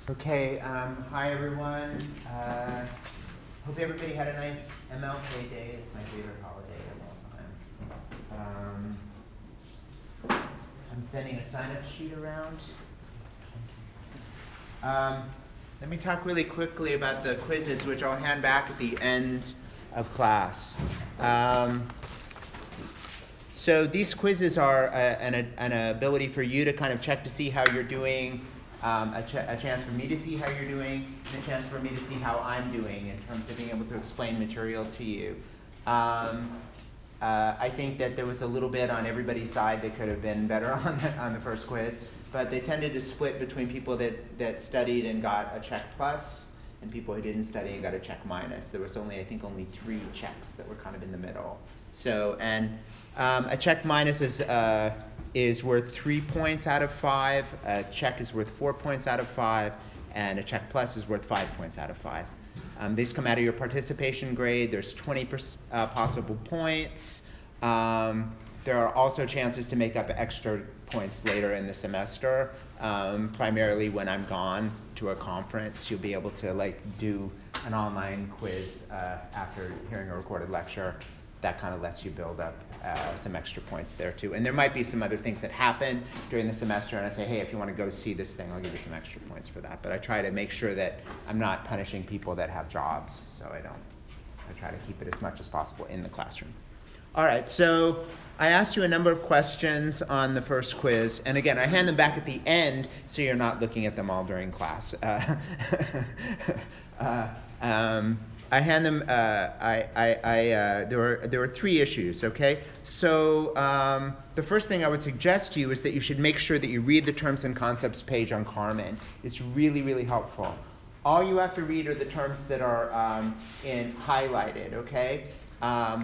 Okay, hi everyone. Hope everybody had a nice MLK Day. It's my favorite holiday of all time. I'm sending a sign-up sheet around. Let me talk really quickly about the quizzes, which I'll hand back at the end of class. So these quizzes are an ability for you to kind of check to see how you're doing, a chance for me to see how you're doing, and a chance for me to see how I'm doing in terms of being able to explain material to you. I think that there was a little bit on everybody's side that could have been better on the first quiz, but they tended to split between people that studied and got a check plus and people who didn't study and got a check minus. There was only 3 checks that were kind of in the middle. So, and a check minus is worth 3 points out of 5, a check is worth 4 points out of 5, and a check plus is worth 5 points out of 5. These come out of your participation grade. There's 20 possible points. There are also chances to make up extra points later in the semester. Primarily when I'm gone to a conference, you'll be able to do an online quiz after hearing a recorded lecture. That kind of lets you build up some extra points there too. And there might be some other things that happen during the semester, and I say, hey, if you want to go see this thing, I'll give you some extra points for that. But I try to make sure that I'm not punishing people that have jobs, so I try to keep it as much as possible in the classroom. All right, so I asked you a number of questions on the first quiz, and again, I hand them back at the end so you're not looking at them all during class. I hand them. There were 3 issues. Okay, so the first thing I would suggest to you is that you should make sure that you read the terms and concepts page on Carmen. It's really, really helpful. All you have to read are the terms that are highlighted. Okay,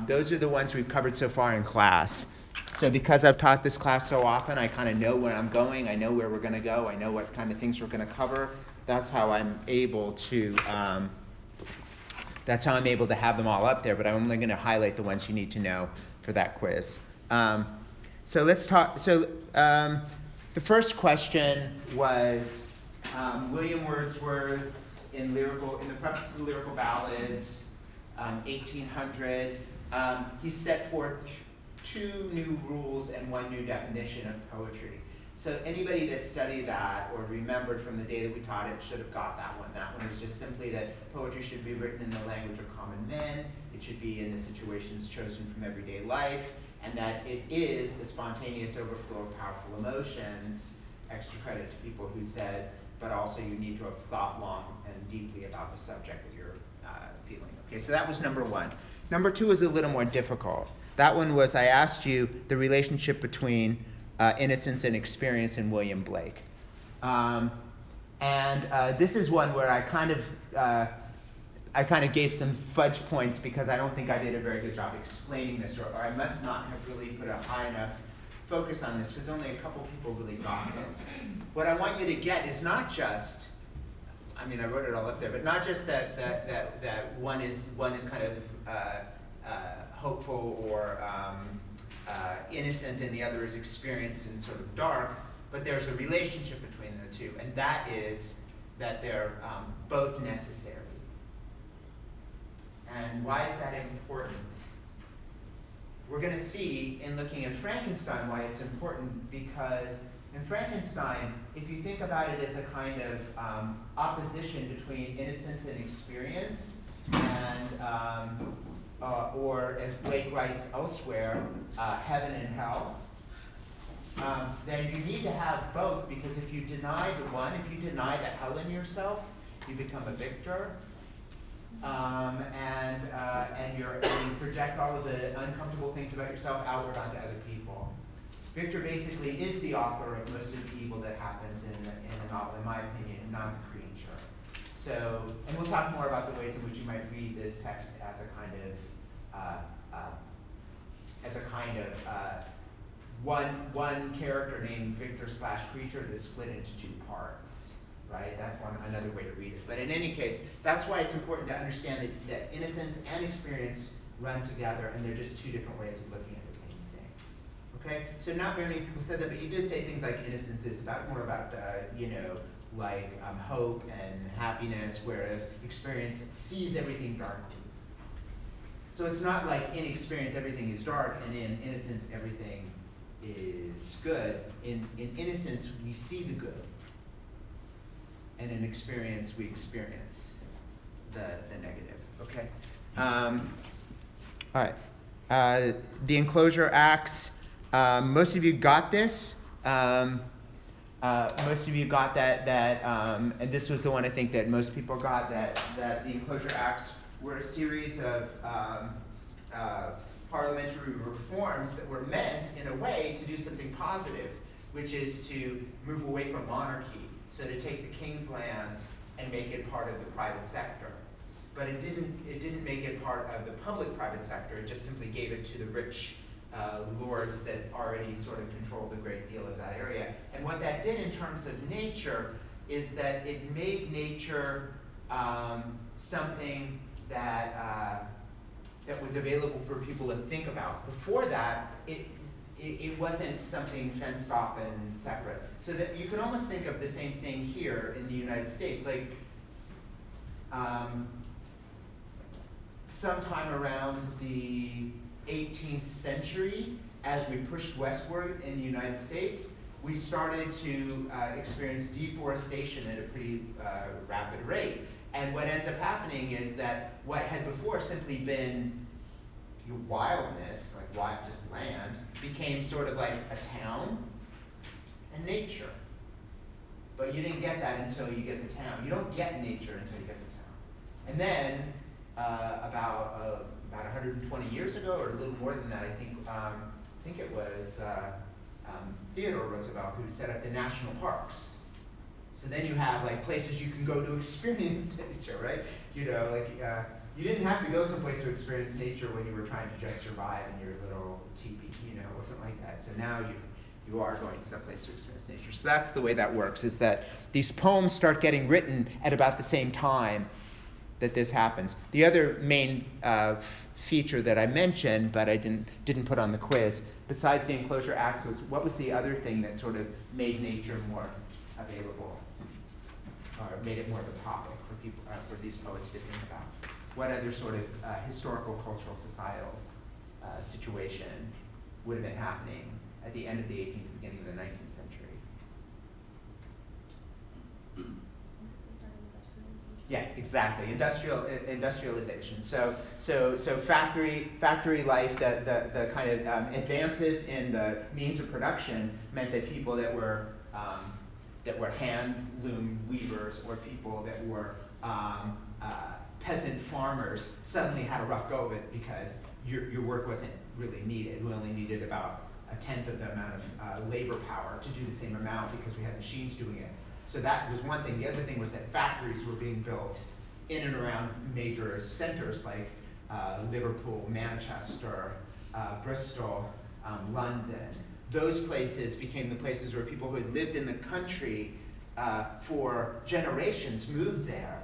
those are the ones we've covered so far in class. So because I've taught this class so often, I kind of know where I'm going. I know where we're going to go. I know what kind of things we're going to cover. That's how I'm able to. That's how I'm able to have them all up there, but I'm only going to highlight the ones you need to know for that quiz. So let's talk. So the first question was William Wordsworth in the preface to the Lyrical Ballads, 1800. He set forth 2 new rules and 1 new definition of poetry. So anybody that studied that or remembered from the day that we taught it should have got that one. That one was just simply that poetry should be written in the language of common men. It should be in the situations chosen from everyday life, and that it is a spontaneous overflow of powerful emotions. Extra credit to people who said, but also you need to have thought long and deeply about the subject that you're feeling. Okay, so that was number 1. Number 2 is a little more difficult. That one was, I asked you the relationship between Innocence and Experience in William Blake. This is one where I kind of gave some fudge points because I don't think I did a very good job explaining this, or I must not have really put a high enough focus on this because only a couple people really got this. What I want you to get is not just, I mean, I wrote it all up there, but not just that one is kind of hopeful or innocent and the other is experienced and sort of dark, but there's a relationship between the two, and that is that they're both necessary. And why is that important? We're going to see in looking at Frankenstein why it's important, because in Frankenstein, if you think about it as a kind of opposition between innocence and experience, and or as Blake writes elsewhere, heaven and hell, then you need to have both, because if you deny the one, if you deny the hell in yourself, you become a victor, and you project all of the uncomfortable things about yourself outward onto other people. Victor basically is the author of most of the evil that happens in the novel, in my opinion, not the creature. So, and we'll talk more about the ways in which you might read this text as a kind of one character named Victor/creature that's split into 2 parts, right? That's another way to read it. But in any case, that's why it's important to understand that innocence and experience run together, and they're just 2 different ways of looking at the same thing. Okay, so not very many people said that, but you did say things like innocence is more about hope and happiness, whereas experience sees everything darkly. So it's not like in experience everything is dark, and in innocence everything is good. In innocence we see the good, and in experience we experience the negative. Okay. All right. The enclosure acts. Most of you got this. Most of you got that, and this was the one I think that most people got, that the enclosure acts were a series of parliamentary reforms that were meant, in a way, to do something positive, which is to move away from monarchy, so to take the king's land and make it part of the private sector. But it didn't make it part of the public-private sector. It just simply gave it to the rich lords that already sort of controlled a great deal of that area. And what that did in terms of nature is that it made nature something that was available for people to think about. Before that, it wasn't something fenced off and separate. So that you can almost think of the same thing here in the United States. Like, sometime around the 18th century, as we pushed westward in the United States, we started to experience deforestation at a pretty rapid rate. And what ends up happening is that what had before simply been wildness, like wild, just land, became sort of like a town and nature. But you didn't get that until you get the town. You don't get nature until you get the town. And then about 120 years ago, or a little more than that, I think it was Theodore Roosevelt who set up the national parks. So then you have like places you can go to experience nature, right? You didn't have to go someplace to experience nature when you were trying to just survive in your little teepee, it wasn't like that. So now you are going someplace to experience nature. So that's the way that works, is that these poems start getting written at about the same time that this happens. The other main feature that I mentioned, but I didn't put on the quiz, besides the enclosure acts, was what was the other thing that sort of made nature more available, or made it more of a topic for people, for these poets to think about? What other sort of historical, cultural, societal situation would have been happening at the end of the 18th, beginning of the 19th century? Yeah, exactly. Industrialization. So factory life. The kind of advances in the means of production meant that people that were hand loom weavers, or people that were peasant farmers, suddenly had a rough go of it, because your work wasn't really needed. We only needed about a tenth of the amount of labor power to do the same amount, because we had machines doing it. So that was one thing. The other thing was that factories were being built in and around major centers like Liverpool, Manchester, Bristol, London. Those places became the places where people who had lived in the country for generations moved there,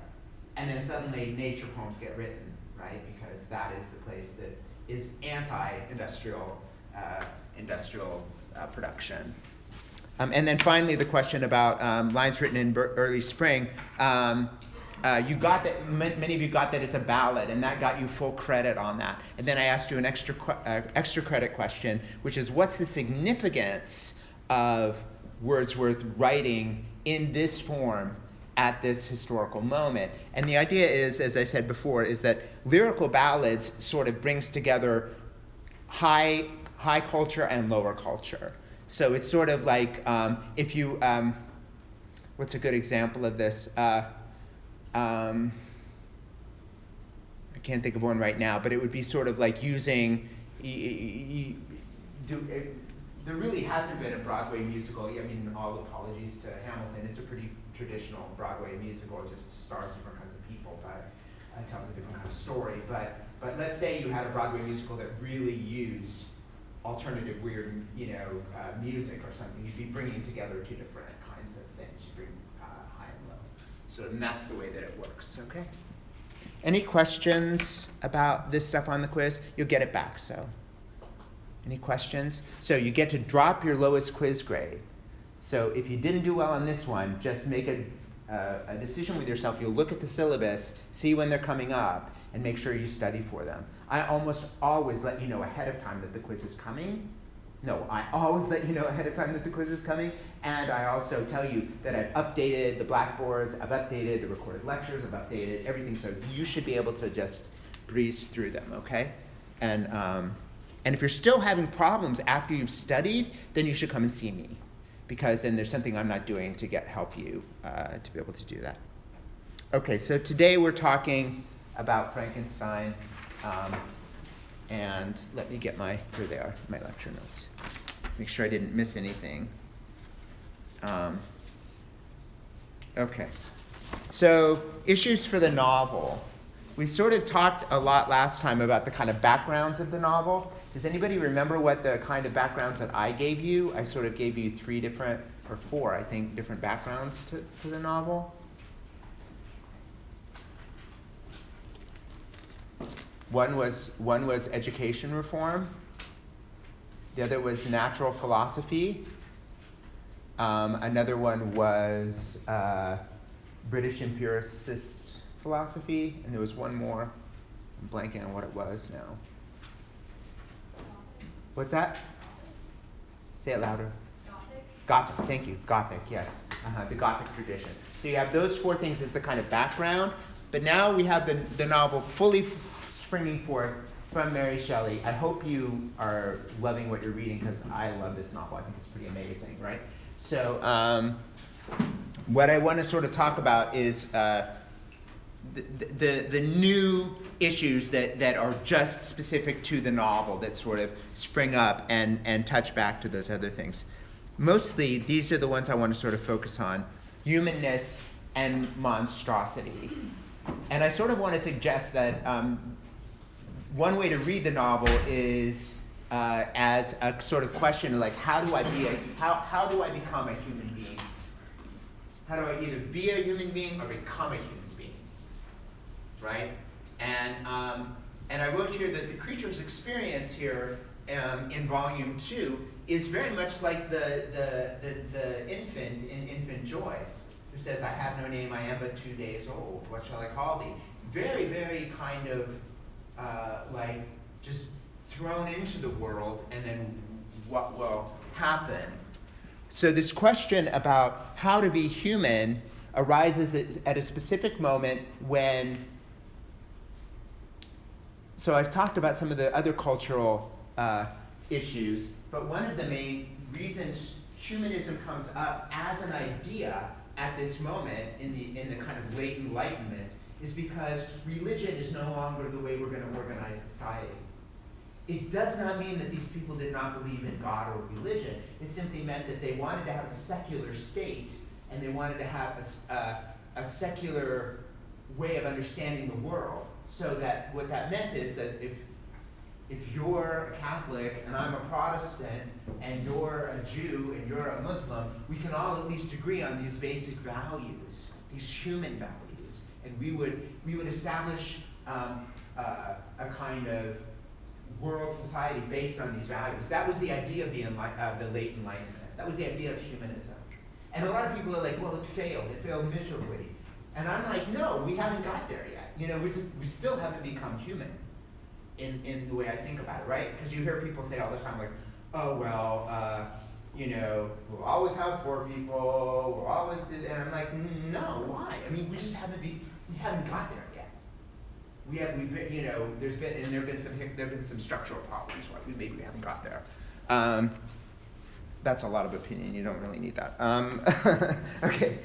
and then suddenly nature poems get written, right? Because that is the place that is anti-industrial production. And then finally, the question about lines written in early spring. You got that. Many of you got that it's a ballad, and that got you full credit on that. And then I asked you an extra credit question, which is, what's the significance of Wordsworth writing in this form at this historical moment? And the idea is, as I said before, is that lyrical ballads sort of brings together high culture and lower culture. So it's sort of like if you, what's a good example of this? I can't think of one right now, but it would be sort of like using, there really hasn't been a Broadway musical. I mean, all apologies to Hamilton, it's a pretty traditional Broadway musical. It just stars different kinds of people, but it tells a different kind of story. But let's say you had a Broadway musical that really used alternative weird music or something. You'd be bringing together two different kinds of things. You bring high and low. So and that's the way that it works. Okay. Any questions about this stuff on the quiz? You'll get it back. So. Any questions? So you get to drop your lowest quiz grade. So if you didn't do well on this one, just make a decision with yourself. You'll look at the syllabus, see when they're coming up, and make sure you study for them. I almost always let you know ahead of time that the quiz is coming. No, I always let you know ahead of time that the quiz is coming, and I also tell you that I've updated the blackboards, I've updated the recorded lectures, I've updated everything, so you should be able to just breeze through them, okay? And if you're still having problems after you've studied, then you should come and see me, because then there's something I'm not doing to help you to be able to do that. Okay, so today we're talking about Frankenstein, and let me get here they are, my lecture notes. Make sure I didn't miss anything. Okay, so issues for the novel. We sort of talked a lot last time about the kind of backgrounds of the novel. Does anybody remember what the kind of backgrounds that I gave you? I sort of gave you 4, I think, different backgrounds to the novel. One was education reform. The other was natural philosophy. Another one was British empiricist philosophy, and there was one more. I'm blanking on what it was now. What's that? Say it louder. Gothic, thank you. Gothic, yes. The Gothic tradition. So you have those 4 things as the kind of background, but now we have the novel fully springing forth from Mary Shelley. I hope you are loving what you're reading, because I love this novel. I think it's pretty amazing, right? So what I want to sort of talk about is the new issues that are just specific to the novel that sort of spring up and touch back to those other things. Mostly, these are the ones I want to sort of focus on: humanness and monstrosity. And I sort of want to suggest that one way to read the novel is as a sort of question like, how do I become a human being? How do I either be a human being or become a human being? Right? And I wrote here that the creature's experience here in volume 2 is very much like the infant in Infant Joy, who says, "I have no name, I am but 2 days old. What shall I call thee?" Very, very kind of like just thrown into the world, and then what will happen. So this question about how to be human arises at a specific moment when, so I've talked about some of the other cultural issues, but one of the main reasons humanism comes up as an idea at this moment in the kind of late Enlightenment is because religion is no longer the way we're going to organize society. It does not mean that these people did not believe in God or religion. It simply meant that they wanted to have a secular state, and they wanted to have a secular way of understanding the world. So that what that meant is that if you're a Catholic and I'm a Protestant and you're a Jew and you're a Muslim, we can all at least agree on these basic values, these human values, and we would establish a kind of world society based on these values. That was the idea of the late Enlightenment. That was the idea of humanism. And a lot of people are like, well, it failed miserably. And I'm like, no, we haven't got there yet. You know, we still haven't become human in the way I think about it, right? Because you hear people say all the time, like, oh, well, you know, we'll always have poor people, we'll always do that. And I'm like, no, why? I mean, we haven't got there yet. We've been, you know, there have been some structural problems why maybe we haven't got there. That's a lot of opinion. You don't really need that. Okay.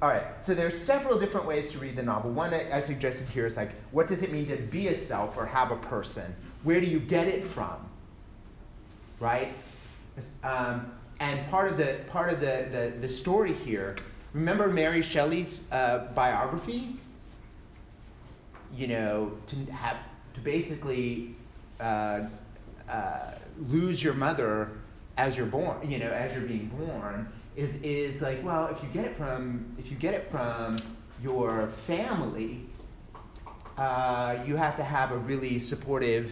All right. So there's several different ways to read the novel. One I suggested here is like, what does it mean to be a self or have a person? Where do you get it from? Right. And part of the story here. Remember Mary Shelley's biography? You know, to basically lose your mother as you're born, you know, as you're being born, is like, well, if you get it from your family, you have to have a really supportive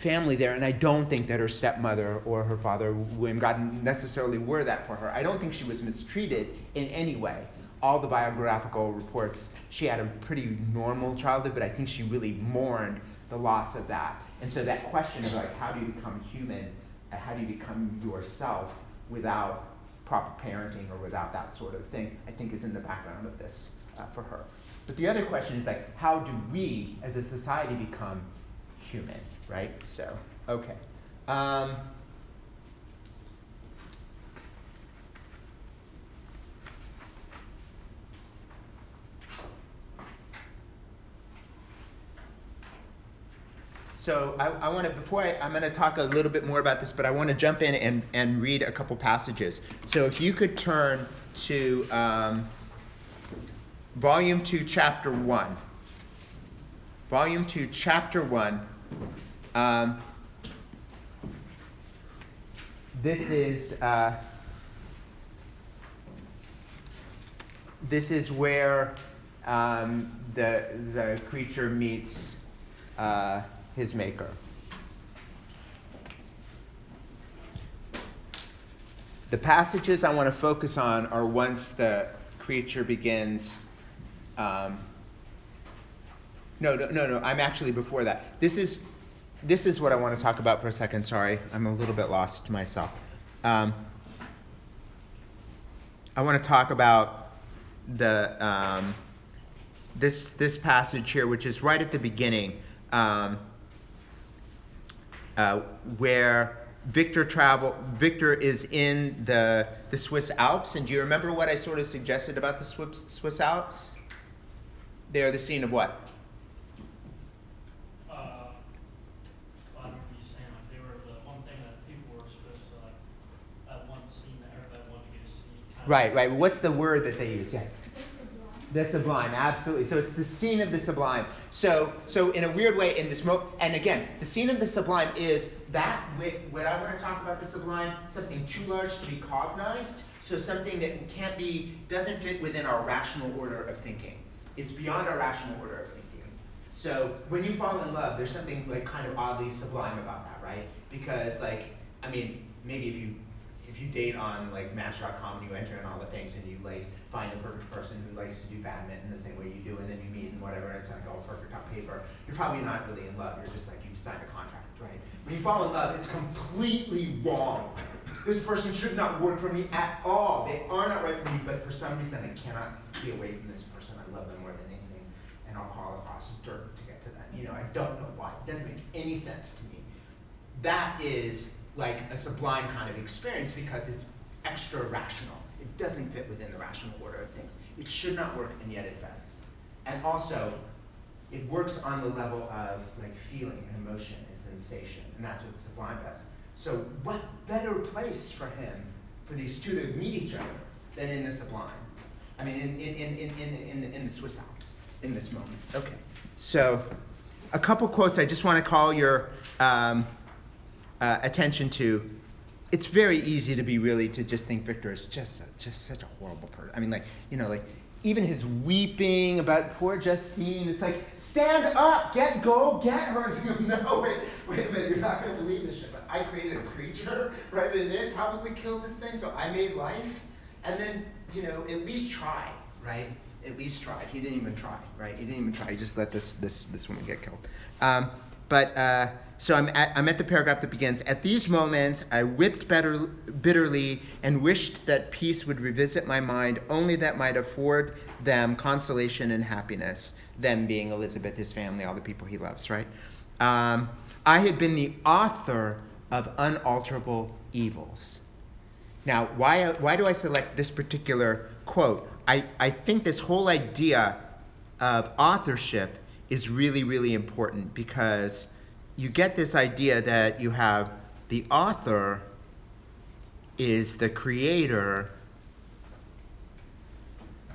family there, and I don't think that her stepmother or her father, William Godwin, necessarily were that for her. I don't think she was mistreated in any way. All the biographical reports, she had a pretty normal childhood, but I think she really mourned the loss of that. And so that question of like, how do you become human, and how do you become yourself without proper parenting or without that sort of thing, I think is in the background of this for her. But the other question is like, how do we as a society become human, right? So, okay. So I want to, I'm going to talk a little bit more about this, but I want to jump in and read a couple passages. So if you could turn to Volume 2, Chapter 1. Volume 2, Chapter 1. This is where the creature meets his maker. The passages I want to focus on are once the creature begins. No. I'm actually before that. This is what I want to talk about for a second. Sorry, I'm a little bit lost myself. I want to talk about the this passage here, which is right at the beginning, where Victor is in the Swiss Alps. And do you remember what I sort of suggested about the Swiss Alps? They are the scene of what? I remember you saying like they were the one thing that people were supposed to like that one scene that everybody wanted to go see. Right. What's the word that they use? Yes. The sublime, absolutely. So it's the scene of the sublime. So in a weird way, in this and again, the scene of the sublime is that when I want to talk about the sublime, something too large to be cognized. So something that doesn't fit within our rational order of thinking. It's beyond our rational order of thinking. So when you fall in love, there's something like kind of oddly sublime about that, right? Because maybe if you date on like Match.com and you enter in all the things and you like find the perfect person who likes to do badminton the same way you do, and then you meet and whatever, and it's like all perfect on paper, you're probably not really in love. You're just like, you've signed a contract, right? When you fall in love, it's completely wrong. This person should not work for me at all. They are not right for me, but for some reason I cannot be away from this person. I love them more than anything, and I'll crawl across dirt to get to them. I don't know why. It doesn't make any sense to me. That is like a sublime kind of experience because it's extra rational. It doesn't fit within the rational order of things. It should not work, and yet it does. And also, it works on the level of like feeling and emotion and sensation, and that's what the sublime does. So what better place for these two to meet each other than in the sublime? I mean, in the Swiss Alps, in this moment. Okay. So, a couple quotes I just want to call your attention to. It's very easy to just think Victor is just such a horrible person. I mean, even his weeping about poor Justine, it's like, stand up, get her. No, wait a minute, you're not going to believe this shit. But I created a creature, right? And it probably killed this thing, so I made life. And then, at least try, right? At least try. He didn't even try, right? He didn't even try. He just let this woman get killed. So I'm at the paragraph that begins, at these moments I wept bitterly and wished that peace would revisit my mind, only that might afford them consolation and happiness, them being Elizabeth, his family, all the people he loves, right? I had been the author of unalterable evils. Now, why do I select this particular quote? I think this whole idea of authorship is really, really important because you get this idea that you have the author is the creator,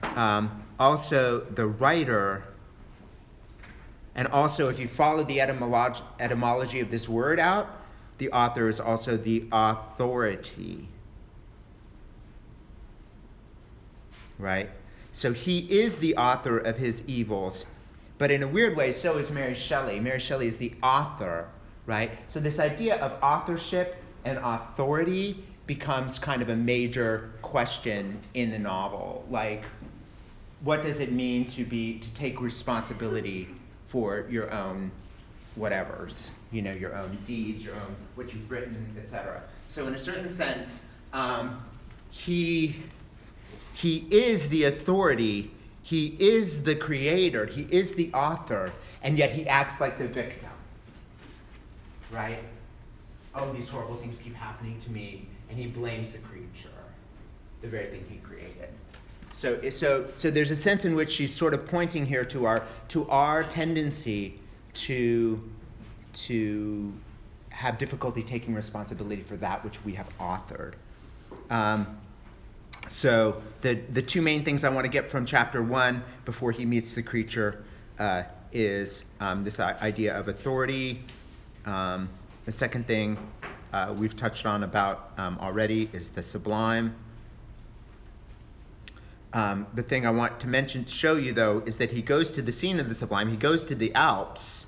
also the writer, and also if you follow the etymology of this word out, the author is also the authority. Right? So he is the author of his evils. But in a weird way, so is Mary Shelley. Mary Shelley is the author right? So this idea of authorship and authority becomes kind of a major question in the novel. Like, what does it mean to take responsibility for your own whatevers, your own deeds, your own what you've written, etc. So in a certain sense, he is the authority, he is the creator, he is the author, and yet he acts like the victim, right? Oh, these horrible things keep happening to me, and he blames the creature, the very thing he created. So there's a sense in which she's sort of pointing here to our tendency to have difficulty taking responsibility for that which we have authored. So the two main things I want to get from chapter 1 before he meets the creature is this idea of authority. The second thing we've touched on about already is the sublime. The thing I want to show you, though, is that he goes to the scene of the sublime. He goes to the Alps.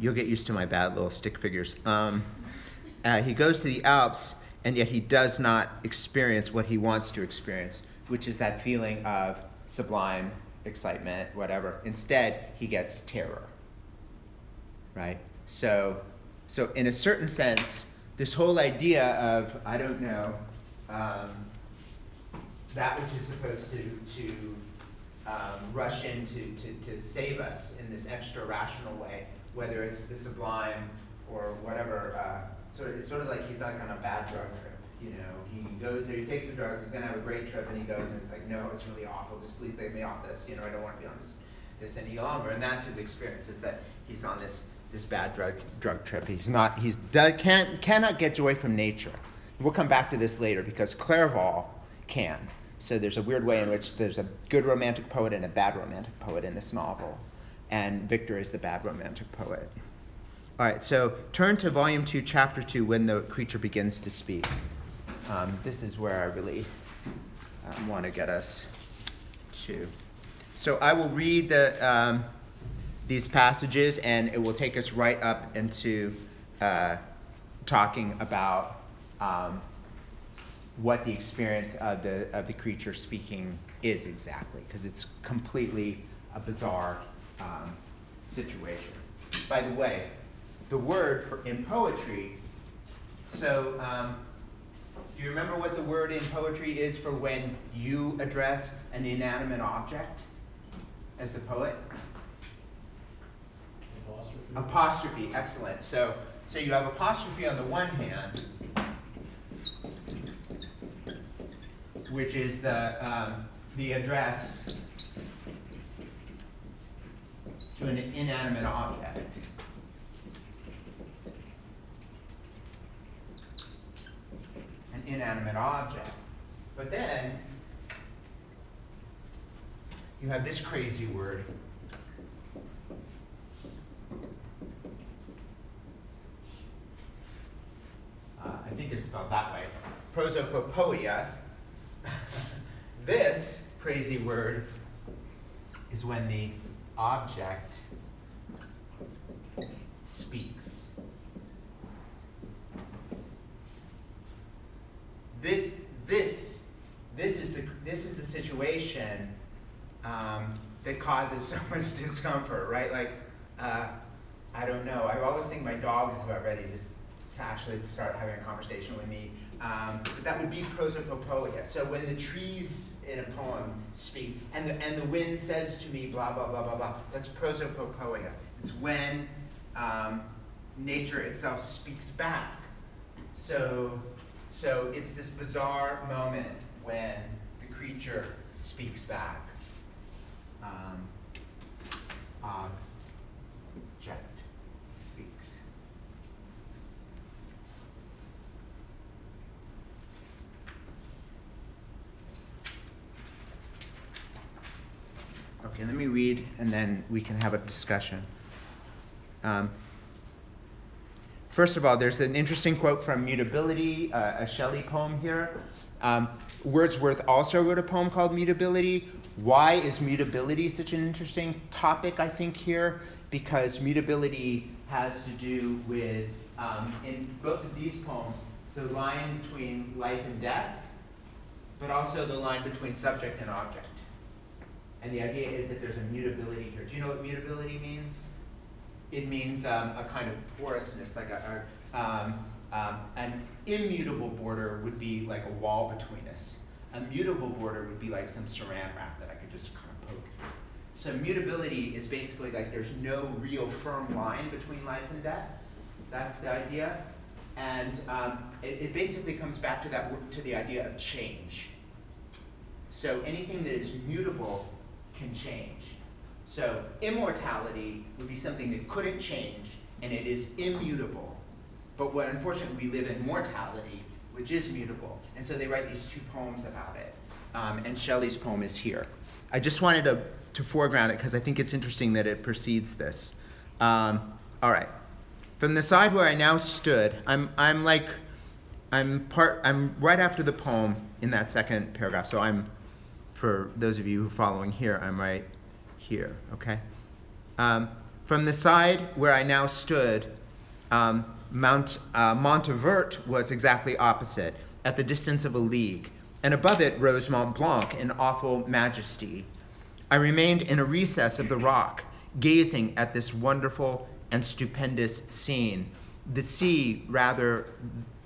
You'll get used to my bad little stick figures. He goes to the Alps, and yet he does not experience what he wants to experience, which is that feeling of sublime excitement, whatever. Instead, he gets terror, right? So in a certain sense, this whole idea of, that which is supposed to rush in to save us in this extra rational way, whether it's the sublime or whatever. It's sort of like he's like on a bad drug trip. He goes there, he takes the drugs, he's gonna have a great trip, and he goes and it's like, no, it's really awful. Just please take me off this. I don't want to be on this any longer. And that's his experience, is that he's on this bad drug trip. Cannot get joy from nature. We'll come back to this later because Clerval can. So there's a weird way in which there's a good romantic poet and a bad romantic poet in this novel. And Victor is the bad romantic poet. All right, so turn to volume 2, chapter 2, when the creature begins to speak. This is where I really want to get us to. So I will read these passages, and it will take us right up into talking about what the experience of the creature speaking is exactly, because it's completely a bizarre situation. By the way, the word in poetry, so do you remember what the word in poetry is for when you address an inanimate object as the poet? Apostrophe, excellent. So you have apostrophe on the one hand, which is the address to an inanimate object. An inanimate object. But then you have this crazy word. I think it's spelled that way. Prosopopoia. This crazy word is when the object speaks. This is the situation that causes so much discomfort, right? Like, I don't know. I always think my dog is about ready to actually start having a conversation with me. But that would be prosopopoia. So when the trees in a poem speak, and the wind says to me, blah, blah, blah, blah, blah, that's prosopopoia. It's when nature itself speaks back. So it's this bizarre moment when the creature speaks back. Object speaks. Okay, let me read, and then we can have a discussion. First of all, there's an interesting quote from Mutability, a Shelley poem here. Wordsworth also wrote a poem called Mutability. Why is mutability such an interesting topic, I think, here? Because mutability has to do with, in both of these poems, the line between life and death, but also the line between subject and object. And the idea is that there's a mutability here. Do you know what mutability means? It means a kind of porousness, like an immutable border would be like a wall between us. A mutable border would be like some saran wrap that I could just kind of poke through. So mutability is basically like there's no real firm line between life and death. That's the idea. And it basically comes back to the idea of change. So anything that is mutable can change. So immortality would be something that couldn't change, and it is immutable. But what unfortunately we live in mortality, which is mutable. And so they write these two poems about it. And Shelley's poem is here. I just wanted to foreground it because I think it's interesting that it precedes this. All right. From the side where I now stood, I'm right after the poem in that second paragraph. So for those of you who are following here, I'm right here, okay? From the side where I now stood, Montevert was exactly opposite, at the distance of a league, and above it rose Mont Blanc in awful majesty. I remained in a recess of the rock, gazing at this wonderful and stupendous scene. The sea, rather,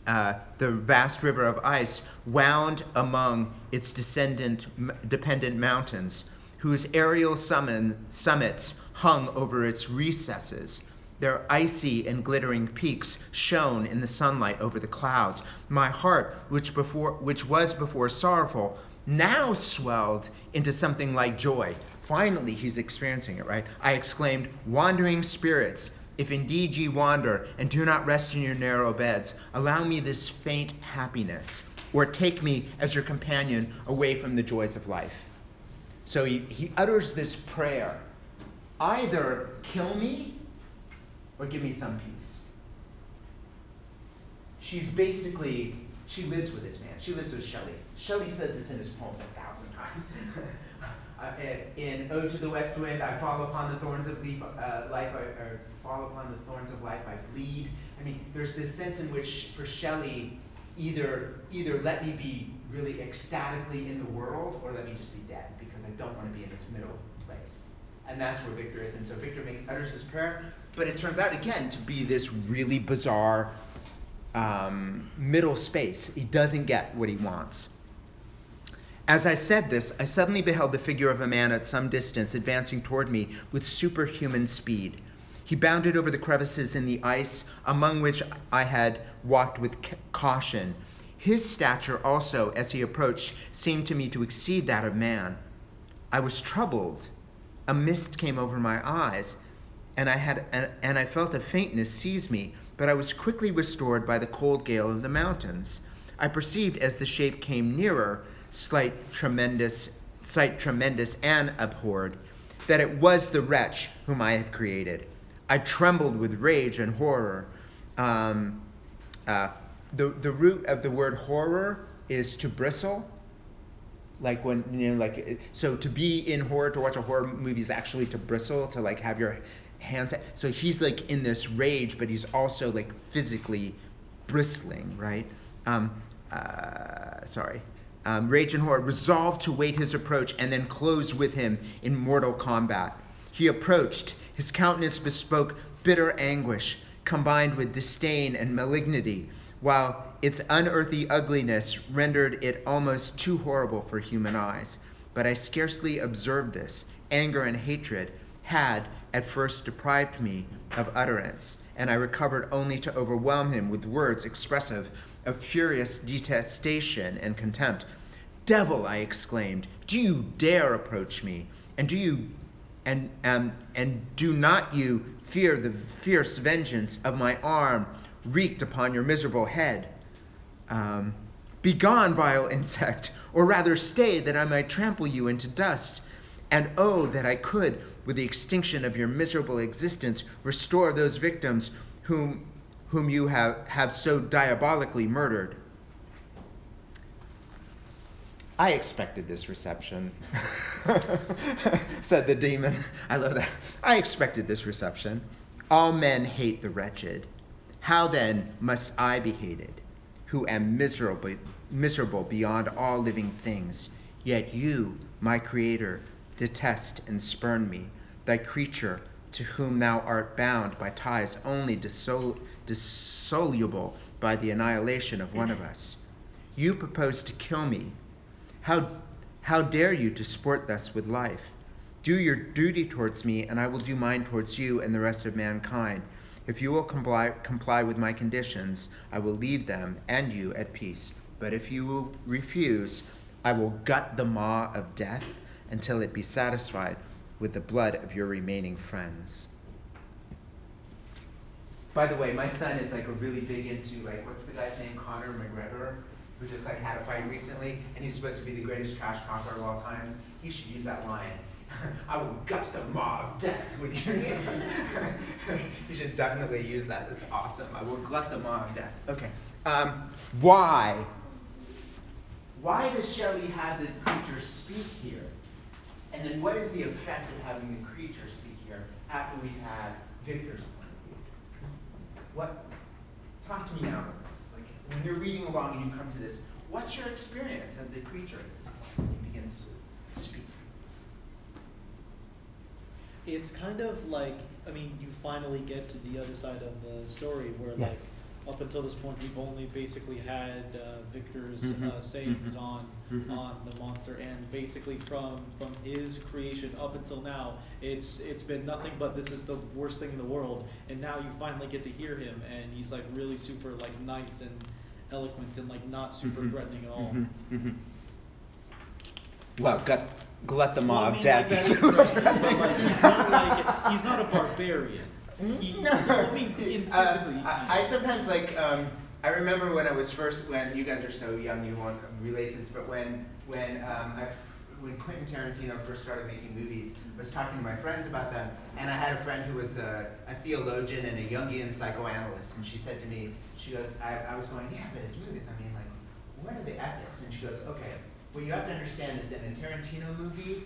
the vast river of ice, wound among its dependent mountains, whose aerial summits hung over its recesses. Their icy and glittering peaks shone in the sunlight over the clouds. My heart, which was before sorrowful, now swelled into something like joy. Finally, he's experiencing it, right? I exclaimed, "Wandering spirits, if indeed ye wander, and do not rest in your narrow beds, allow me this faint happiness, or take me as your companion away from the joys of life." So he utters this prayer, either kill me or give me some peace. She lives with this man. She lives with Shelley. Shelley says this in his poems 1,000 times. In Ode to the West Wind, I fall upon the thorns of life, or fall upon the thorns of life, I bleed. I mean, there's this sense in which, for Shelley, either let me be really ecstatically in the world, or let me just be dead, because I don't want to be in this middle place. And that's where Victor is. And so Victor utters this prayer, but it turns out, again, to be this really bizarre middle space. He doesn't get what he wants. As I said this, I suddenly beheld the figure of a man at some distance advancing toward me with superhuman speed. He bounded over the crevices in the ice, among which I had walked with caution. His stature also, as he approached, seemed to me to exceed that of man. I was troubled. A mist came over my eyes, and I felt a faintness seize me, but I was quickly restored by the cold gale of the mountains. I perceived, as the shape came nearer, sight tremendous and abhorred, that it was the wretch whom I had created. I trembled with rage and horror. The root of the word horror is to bristle. Like when, so to be in horror, to watch a horror movie is actually to bristle, to like have your hands. So he's like in this rage, but he's also like physically bristling, right? Rage and horror, resolved to wait his approach and then close with him in mortal combat. He approached. His countenance bespoke bitter anguish, combined with disdain and malignity, while its unearthly ugliness rendered it almost too horrible for human eyes. But I scarcely observed this. Anger and hatred had at first deprived me of utterance, and I recovered only to overwhelm him with words expressive of furious detestation and contempt. "Devil," I exclaimed, "do you dare approach me? And do not you fear the fierce vengeance of my arm wreaked upon your miserable head? Begone, vile insect, or rather stay, that I might trample you into dust. And oh, that I could, with the extinction of your miserable existence, restore those victims whom you have so diabolically murdered." I expected this reception, said the demon. I love that. I expected this reception. All men hate the wretched. How then must I be hated, who am miserable beyond all living things? Yet you, my Creator, detest and spurn me, thy creature, to whom thou art bound by ties only dissoluble by the annihilation of one of us. You propose to kill me. How dare you to sport thus with life? Do your duty towards me, and I will do mine towards you and the rest of mankind. If you will comply with my conditions, I will leave them and you at peace. But if you will refuse, I will gut the maw of death until it be satisfied with the blood of your remaining friends. By the way, my son is like really big into what's the guy's name, Conor McGregor, who just had a fight recently, and he's supposed to be the greatest trash talker of all times. He should use that line. I will gut the maw of death with you. You should definitely use that. That's awesome. I will gut the maw of death. Okay. Why? Why does Shelley have the creature speak here? And then what is the effect of having the creature speak here after we've had Victor's point of view? What? Talk to me now about this. When you're reading along and you come to this, what's your experience of the creature at this point when he begins to speak? It's kind of you finally get to the other side of the story where Yes. Up until this point we've only basically had Victor's sayings on the monster, and basically from his creation up until now it's been nothing but this is the worst thing in the world, and now you finally get to hear him, and he's really super nice and eloquent and not super threatening at all. Well, glut the maw of death. He's not a barbarian. I sometimes I remember when you guys are so young you won't relate to this, but when Quentin Tarantino first started making movies, I was talking to my friends about them, and I had a friend who was a theologian and a Jungian psychoanalyst, and she said to me, she goes, I was going, yeah, but his movies, what are the ethics? And she goes, okay, what you have to understand is that in a Tarantino movie,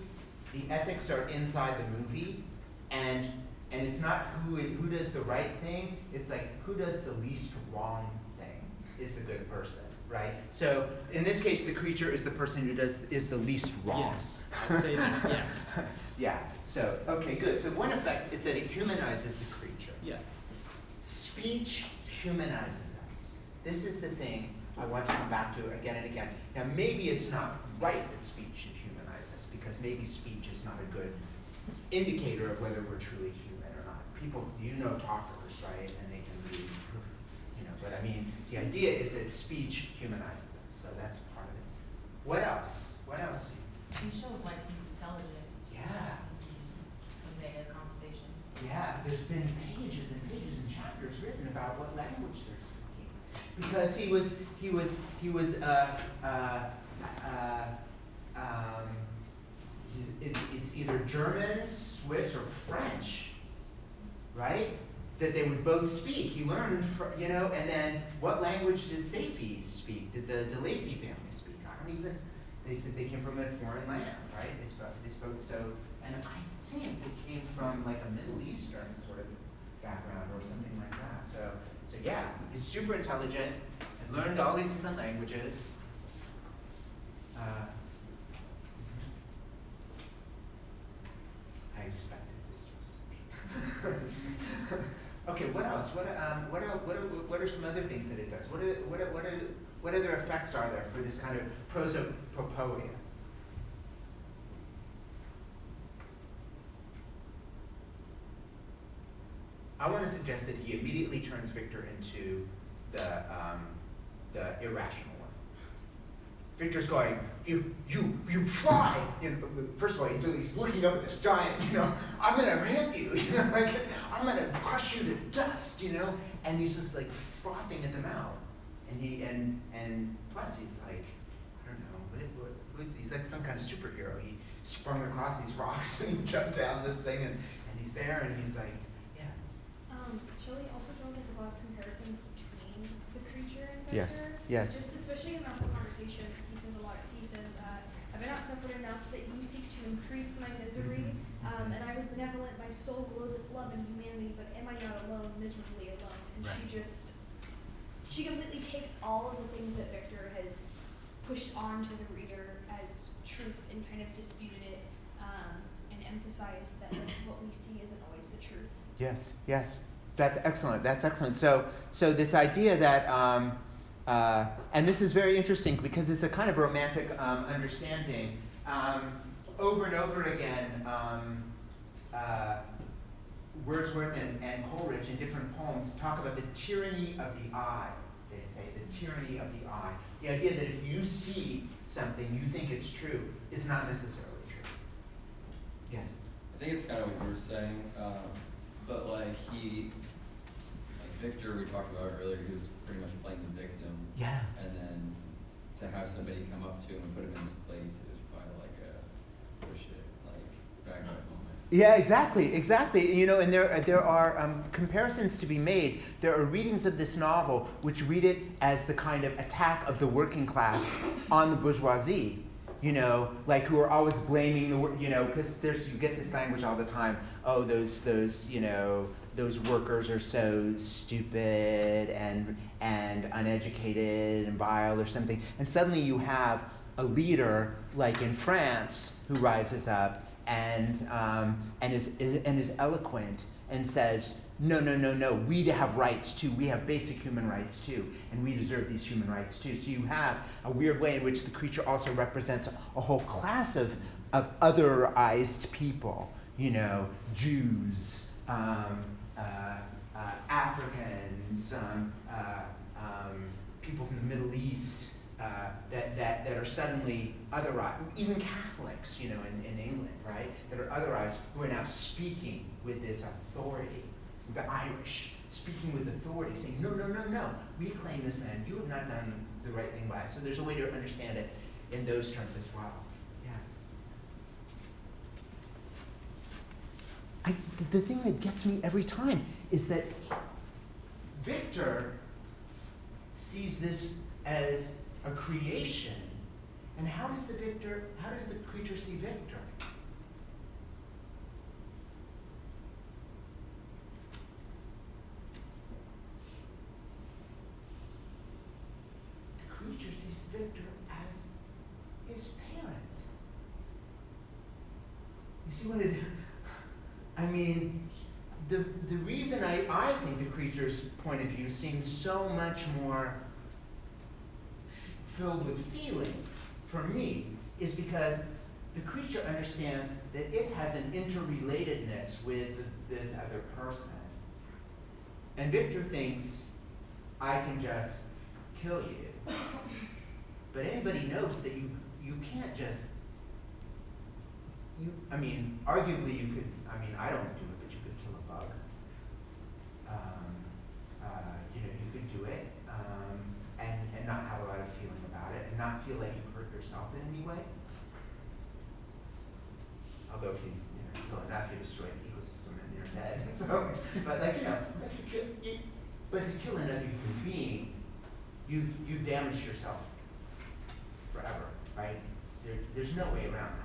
the ethics are inside the movie, and it's not who does the right thing, it's who does the least wrong thing is the good person, right? So in this case, the creature is the person who is the least wrong. Yes, I'd say that, yes. Yeah, so, okay, good. So one effect is that it humanizes the creature. Yeah. Speech humanizes us. This is the thing I want to come back to again and again. Now, maybe it's not right that speech should humanize us, because maybe speech is not a good indicator of whether we're truly human or not. People, talkers, right? And they can be, but the idea is that speech humanizes us, so that's part of it. What else? What else do you? He shows he's intelligent. Yeah. Convey a conversation. Yeah, there's been pages and pages and chapters written about what language they're speaking, because it's either German, Swiss, or French, right? That they would both speak. He learned, and then what language did Safie speak? Did the Lacey family speak? They said they came from a foreign land, right? They spoke so, and I think they came from a Middle Eastern sort of background or something like that. So yeah, he's super intelligent and learned all these different languages. I expected this. Okay, what else? What are some other things that it does? What other effects are there for this kind of prosopopoia? I want to suggest that he immediately turns Victor into the irrational one. Victor's going, you try. First of all, he's looking up at this giant. I'm gonna hit you. I'm gonna crush you to dust. And he's just frothing at the mouth. And plus he's I don't know, who is he? He's like some kind of superhero. He sprung across these rocks and he jumped down this thing, and he's there, and he's like, yeah. Shelley also draws a lot of comparisons between the creature and Yes, Victor. yes. Just especially in that whole conversation, he says comfort enough that you seek to increase my misery. And I was benevolent, my soul glowed with love and humanity, but am I not alone, miserably alone? And she completely takes all of the things that Victor has pushed on to the reader as truth and kind of disputed it, and emphasized that like, what we see isn't always the truth. Yes, yes. That's excellent. That's excellent. So this idea that, and this is very interesting because it's a kind of romantic understanding. Over and over again, Wordsworth and Coleridge in different poems talk about the tyranny of the eye, they say, the tyranny of the eye. The idea that if you see something, you think it's true, is not necessarily true. Yes? I think it's kind of what you were saying, but like Victor, we talked about earlier, he was pretty much playing the victim. Yeah. And then to have somebody come up to him and put him in his place, it was probably like a, oh shit, like, back up moment. Yeah, exactly. You know, and there are comparisons to be made. There are readings of this novel which read it as the kind of attack of the working class on the bourgeoisie. You know, like who are always blaming because you get this language all the time. Oh, those workers are so stupid and uneducated and vile or something. And suddenly you have a leader like in France who rises up and is eloquent and says, no, we have rights too. We have basic human rights too, and we deserve these human rights too. So you have a weird way in which the creature also represents a whole class of otherized people. You know, Jews, Africans, people from the Middle East that are suddenly otherized, even Catholics, you know, in England, right, that are otherized, who are now speaking with this authority. The Irish speaking with authority, saying, no, we claim this land. You have not done the right thing by us. So there's a way to understand it in those terms as well. Yeah. The thing that gets me every time is that Victor sees this as a creation. And how does the creature see Victor? The creature sees Victor as his parent. You see what I mean, the reason I think the creature's point of view seems so much more filled with feeling for me is because the creature understands that it has an interrelatedness with this other person. And Victor thinks, I can just kill you. But anybody knows that you can't just, arguably you could, I don't do it, but you could kill a bug. You could do it and not have a lot of feeling about it and not feel like you've hurt yourself in any way. Although if you kill enough, you destroy the ecosystem and you're dead. So, but but to kill another human being, you've damaged yourself forever, right? There's no way around that.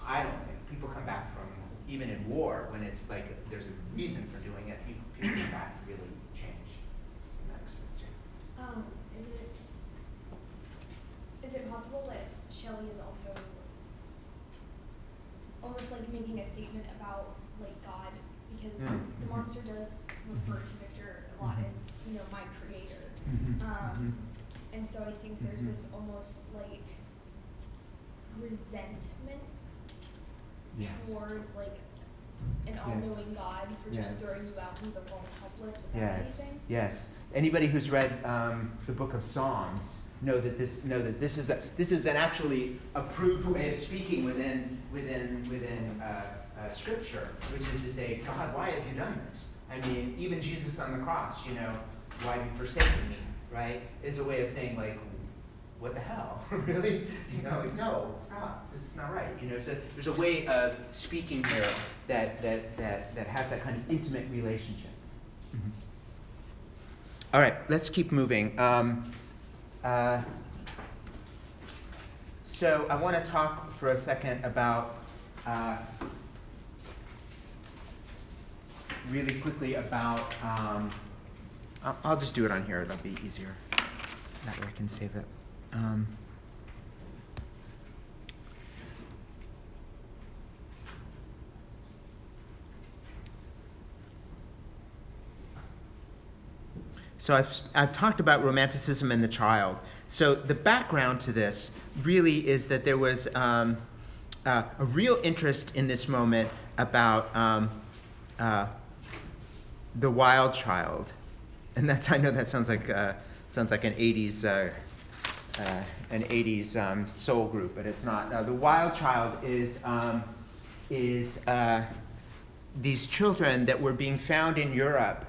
I don't think people come back from, even in war, when it's like there's a reason for doing it, people come back and really change in that experience. Is it possible that Shelley is also almost like making a statement about like God, because the monster does refer to Victor a lot as, my creator. And so I think there's this almost like resentment towards like an all-knowing God for just throwing you out in the world helpless without anything. Yes. Anybody who's read the Book of Psalms know that this is an actually approved way of speaking within Scripture, which is to say, God, why have you done this? Even Jesus on the cross, why have you forsaken me? Right? Is a way of saying like, what the hell? Really? No, stop. This is not right. So there's a way of speaking here that has that kind of intimate relationship. All right, let's keep moving. So I want to talk for a second about really quickly about. I'll just do it on here. That'll be easier. That way I can save it. So I've talked about romanticism and the child. So the background to this really is that there was a real interest in this moment about the wild child, and I know that sounds like an 80s soul group, but it's not. The wild child is these children that were being found in Europe.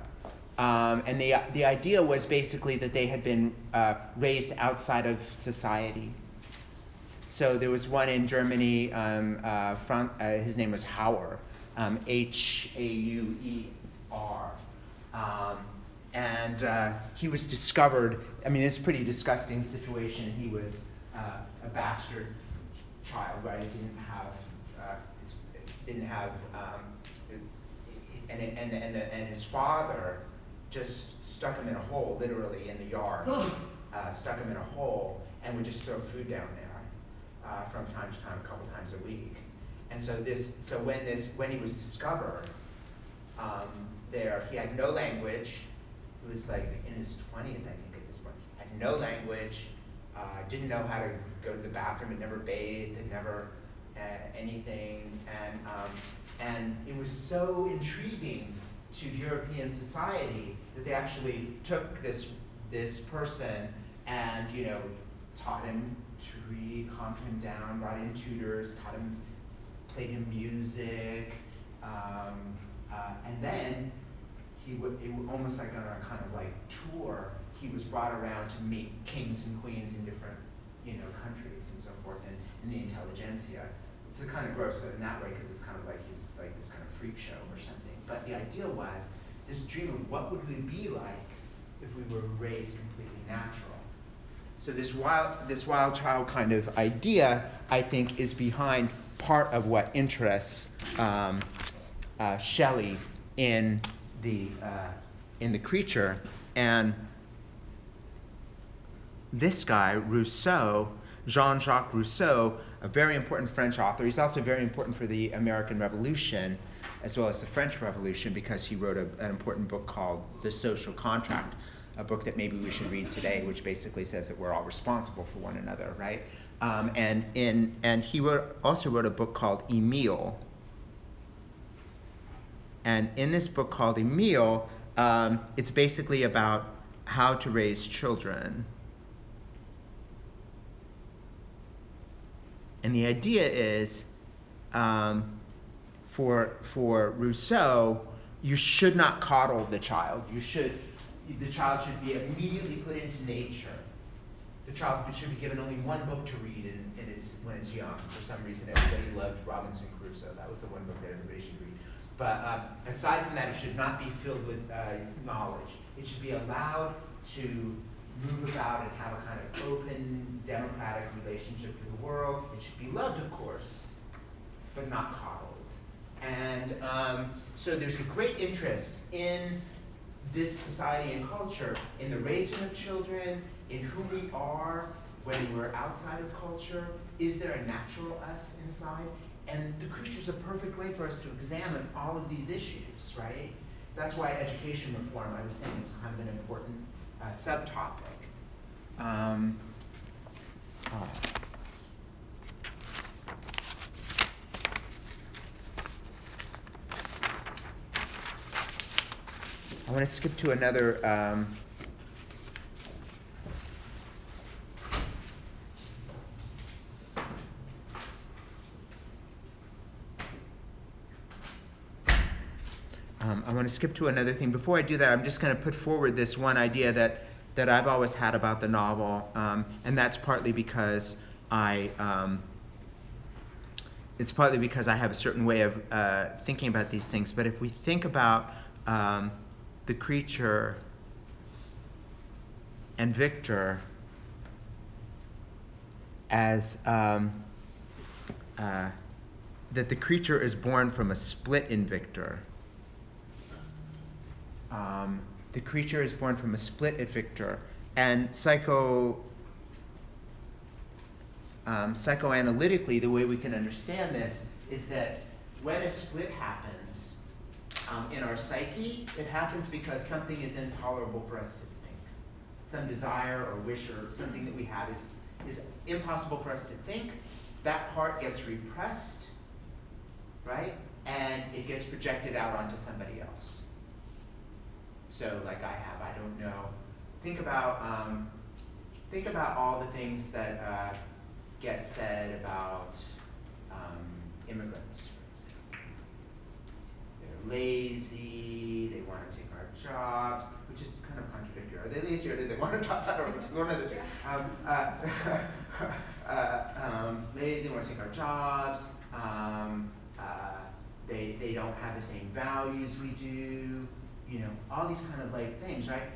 And the idea was basically that they had been raised outside of society. So there was one in Germany, his name was Hauer, Hauer. And he was discovered, I mean, it's a pretty disgusting situation. He was a bastard child, right? He didn't have, and his father just stuck him in a hole, literally in the yard. Stuck him in a hole and would just throw food down there from time to time, a couple times a week. And so when he was discovered, he had no language. He was like in his 20s, I think, at this point. Had no language, didn't know how to go to the bathroom, had never bathed, had never anything, and it was so intriguing to European society that they actually took this person and taught him to read, calmed him down, brought in tutors, played him music, and then it would almost like on a kind of like tour. He was brought around to meet kings and queens in different countries and so forth, and in the intelligentsia. It's kind of gross in that way because it's kind of like he's like this kind of freak show or something. But the idea was this dream of what would we be like if we were raised completely natural. So this wild child kind of idea, I think, is behind part of what interests Shelley in the creature. And this guy, Rousseau, Jean-Jacques Rousseau, a very important French author. He's also very important for the American Revolution, as well as the French Revolution, because he wrote an important book called The Social Contract, a book that maybe we should read today, which basically says that we're all responsible for one another, right? And he also wrote a book called Emile. And in this book called Emile, it's basically about how to raise children. And the idea is, for Rousseau, you should not coddle the child. The child should be immediately put into nature. The child should be given only one book to read when it's young. For some reason, everybody loved Robinson Crusoe. That was the one book that everybody should read. But aside from that, it should not be filled with knowledge. It should be allowed to move about and have a kind of open, democratic relationship with the world. It should be loved, of course, but not coddled. And so there's a great interest in this society and culture, in the raising of children, in who we are when we're outside of culture. Is there a natural us inside? And the creature's a perfect way for us to examine all of these issues, right? That's why education reform, I was saying, is kind of an important subtopic. I want to skip to another. I want to skip to another thing. Before I do that, I'm just going to put forward this one idea that I've always had about the novel, and that's partly because it's partly because I have a certain way of thinking about these things. But if we think about the creature and Victor, as that the creature is born from a split in Victor. The creature is born from a split at Victor, and psychoanalytically, the way we can understand this is that when a split happens in our psyche, it happens because something is intolerable for us to think. Some desire or wish or something that we have is impossible for us to think. That part gets repressed, right? And it gets projected out onto somebody else. So like I don't know. Think about all the things that get said about immigrants, for example. They're lazy, they want to take our jobs, which is kind of contradictory. Are they lazy or do they want our jobs? I don't know, which is one of the two. Lazy, they want to take our jobs. They don't have the same values we do. You know, all these kind of like things, right?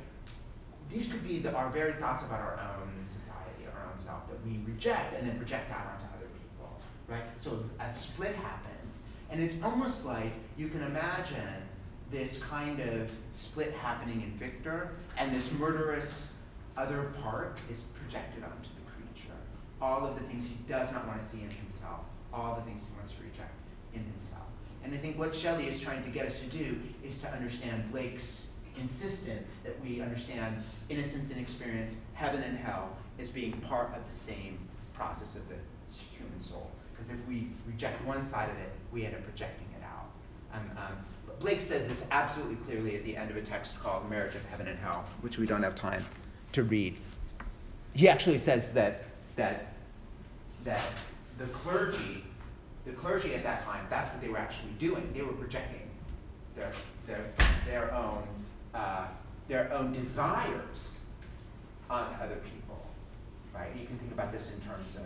These could be our very thoughts about our own society, our own self, that we reject and then project out onto other people, right? So a split happens, and it's almost like you can imagine this kind of split happening in Victor, and this murderous other part is projected onto the creature. All of the things he does not want to see in himself, all the things he wants to reject in himself. And I think what Shelley is trying to get us to do is to understand Blake's insistence that we understand innocence and experience, heaven and hell, as being part of the same process of the human soul. Because if we reject one side of it, we end up projecting it out. Blake says this absolutely clearly at the end of a text called Marriage of Heaven and Hell, which we don't have time to read. He actually says that the clergy at that time, that's what they were actually doing. They were projecting their own desires onto other people, right? You can think about this in terms of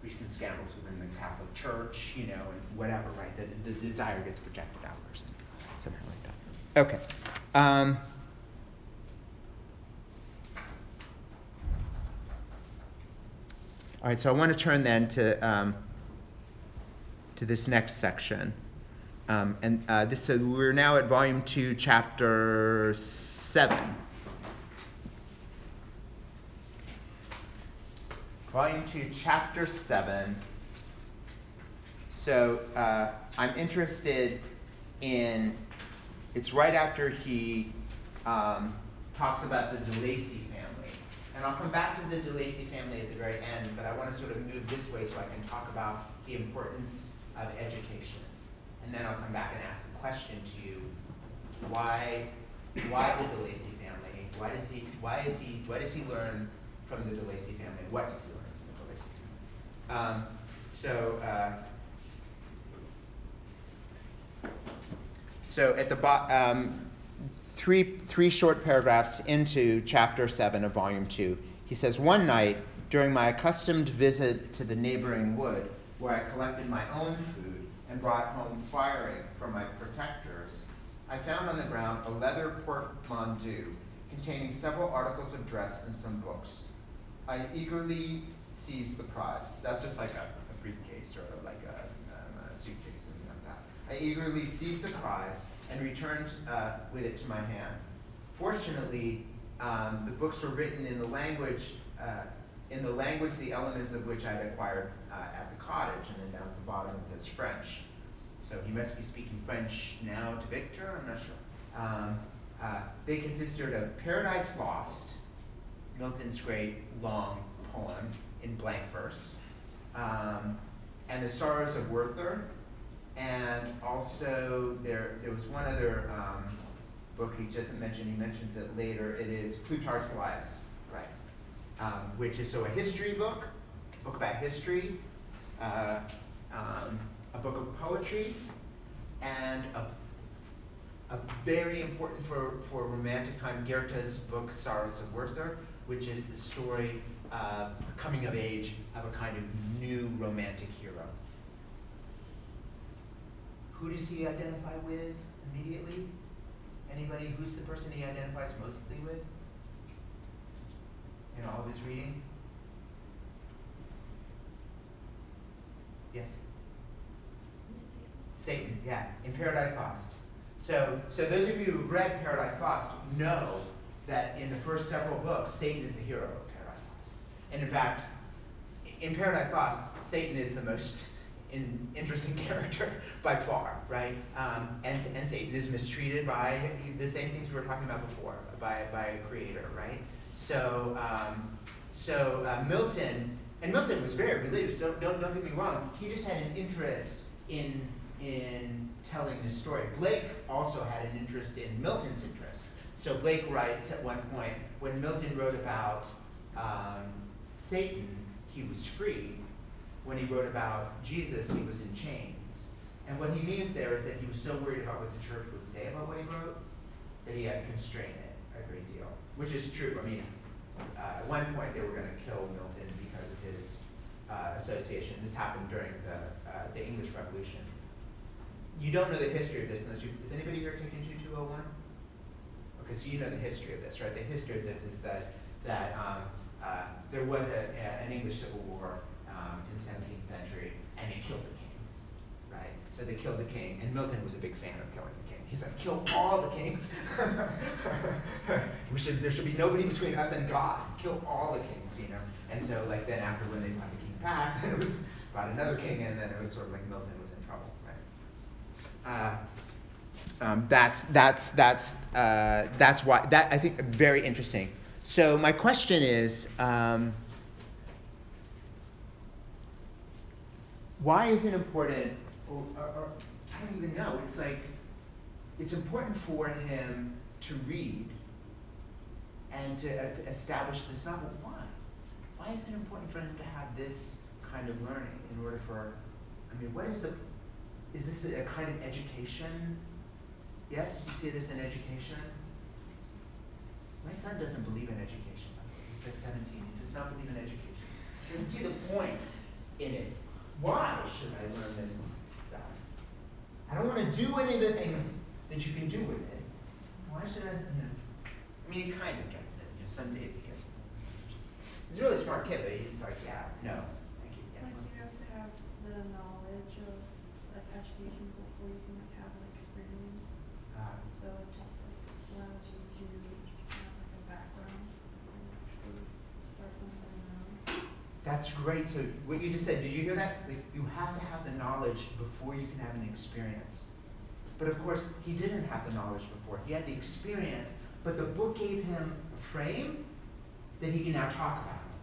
recent scandals within the Catholic Church, you know, and whatever, right? The desire gets projected out or something like that. Okay. All right, so I want to turn then to this next section. So we're now at volume 2, chapter 7. Volume 2, chapter 7. So I'm interested in, it's right after he talks about the DeLacy family. And I'll come back to the DeLacy family at the very end, but I want to sort of move this way so I can talk about the importance of education. And then I'll come back and ask the question to you: why the DeLacy family? What does he learn from the DeLacy family? What does he learn from the DeLacy family? So at the bottom, three short paragraphs into chapter 7 of volume 2, he says, "One night, during my accustomed visit to the neighboring wood, where I collected my own food and brought home firing for my protectors, I found on the ground a leather portmanteau containing several articles of dress and some books. I eagerly seized the prize." That's just like a briefcase or like a suitcase, something like that. "I eagerly seized the prize and returned with it to my hand. Fortunately, the books were written in the language, the elements of which I had acquired at the cottage," and then down at the bottom it says French. So he must be speaking French now to Victor, I'm not sure. They consisted of Paradise Lost, Milton's great long poem in blank verse, and The Sorrows of Werther, and also there was one other book he doesn't mention, he mentions it later, it is Plutarch's Lives, right? Which is a history book, a book about history, a book of poetry, and a very important for romantic time, Goethe's book Sorrows of Werther, which is the story of coming of age of a kind of new romantic hero. Who does he identify with immediately? Anybody? Who's the person he identifies mostly with in all of his reading? Yes? Satan, yeah, in Paradise Lost. So those of you who've read Paradise Lost know that in the first several books, Satan is the hero of Paradise Lost. And in fact, in Paradise Lost, Satan is the most interesting character by far, right? And Satan is mistreated by the same things we were talking about before, by a creator, right? So Milton, and Milton was very religious. Don't get me wrong. He just had an interest in telling the story. Blake also had an interest in Milton's interest. So Blake writes at one point, when Milton wrote about Satan, he was free. When he wrote about Jesus, he was in chains. And what he means there is that he was so worried about what the church would say about what he wrote that he had to constrain it a great deal, which is true. I mean, at one point they were going to kill Milton because of his association. This happened during the English Revolution. You don't know the history of this unless you. Is anybody here taking 2201? Okay, so you know the history of this, right? The history of this is that there was an English Civil War in the 17th century, and they killed the king, right? So they killed the king, and Milton was a big fan of killing the king. He's like, kill all the kings. There should be nobody between us and God. Kill all the kings, you know. And so, like, then after when they brought the king back, then it was brought another king, and then it was sort of like Milton was in trouble, right? That's why that I think very interesting. So my question is, why is it important? Or I don't even know. It's like it's important for him to read and to establish this novel. Why? Why is it important for him to have this kind of learning in order for? I mean, what is the? Is this a kind of education? Yes, you see it as an education? My son doesn't believe in education. He's like 17. He does not believe in education. He doesn't see the point in it. Why should I learn this stuff? I don't want to do any of the things that you can do with it. Why should I, I mean, he kind of gets it. Some days he gets it. He's a really smart kid, but he's like, yeah, no, thank you. Yeah. Like you have to have the knowledge of like education before you can like have an experience. So it just like allows you to have like a background and actually start something on your own. That's great. So what you just said, did you hear that? Like, you have to have the knowledge before you can have an experience. But of course, he didn't have the knowledge before. He had the experience, but the book gave him a frame that he can now talk about it.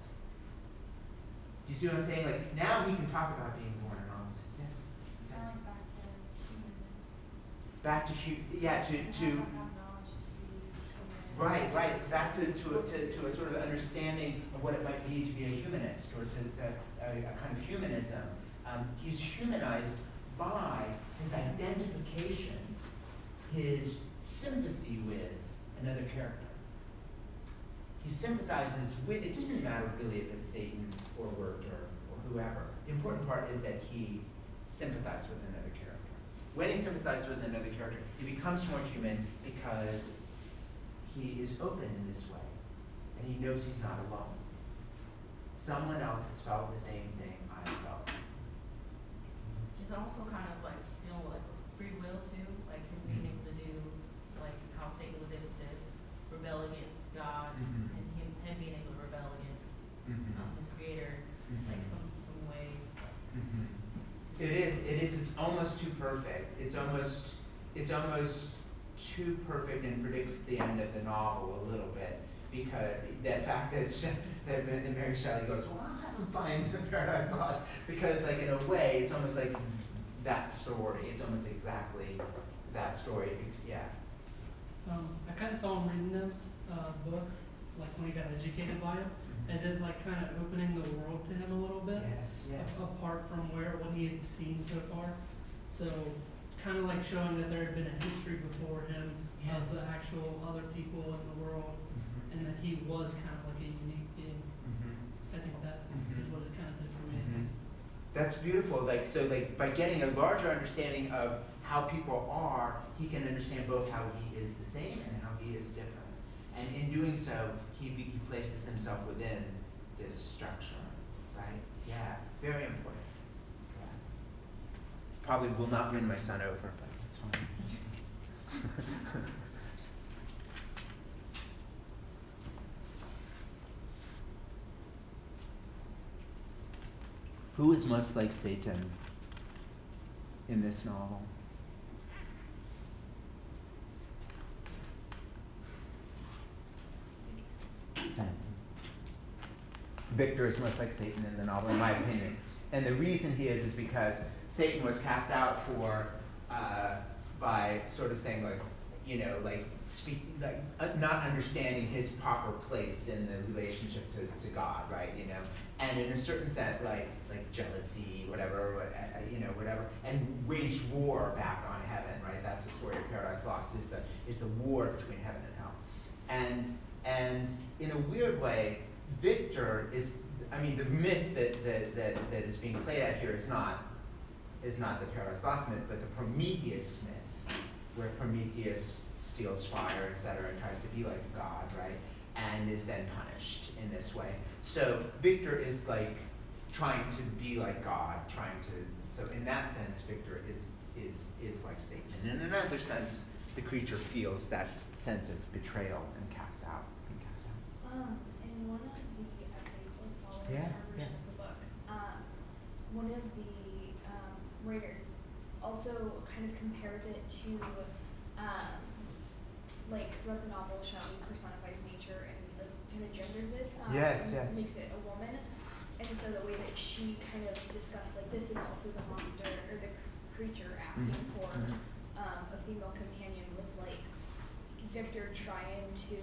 Do you see what I'm saying? Like, now he can talk about being born a novice. Yes? It's kind of like back to humanness. Back to, yeah, to Have knowledge to be human. right. Back to a sort of understanding of what it might be to be a humanist, or to a kind of humanism. He's humanized by his identification, his sympathy with another character. He sympathizes with, it doesn't matter really if it's Satan or Wirt or whoever. The important part is that he sympathizes with another character. When he sympathizes with another character, he becomes more human because he is open in this way, and he knows he's not alone. Someone else has felt the same thing I felt. It's also kind of like, like free will too, like him being able to do, like how Satan was able to rebel against God, and him being able to rebel against his creator, like some way. It is. It's almost too perfect. It's almost too perfect and predicts the end of the novel a little bit, because that fact that Mary Shelley goes, well, I'll have him find Paradise Lost, because like in a way it's almost like that story. It's almost exactly that story. Yeah. I kind of saw him reading those books, like when he got educated by them, as if like kind of opening the world to him a little bit. Yes. Apart from what he had seen so far. So kind of like showing that there had been a history before him of the actual other people in the world, and that he was kind of like a unique being. I think that is what it kind of did for me. That's beautiful. Like by getting a larger understanding of how people are, he can understand both how he is the same and how he is different. And in doing so, he places himself within this structure, right? Yeah, very important. Yeah. probably will not win my son over, but that's fine. Who is most like Satan in this novel? Victor is most like Satan in the novel, in my opinion. And the reason he is because Satan was cast out by sort of saying not understanding his proper place in the relationship to God, right? And in a certain sense, like jealousy, whatever, whatever, and waged war back on heaven, right? That's the story of Paradise Lost, is the war between heaven and hell. And in a weird way, Victor is, the myth that is being played out here is not the Paradise Lost myth, but the Prometheus myth, where Prometheus steals fire, etc., and tries to be like God, right? And is then punished in this way. So Victor is like trying to be like God, so in that sense, Victor is like Satan. And in another sense, the creature feels that sense of betrayal and being cast out. In one of the essays, like following Yeah, our version of the book, one of the writers also kind of compares it to, like throughout the novel, Shelley personifies nature and like kind of genders it, Yes, and yes. makes it a woman. And so the way that she kind of discussed like this, and also the monster or the creature asking for a female companion, was like Victor trying to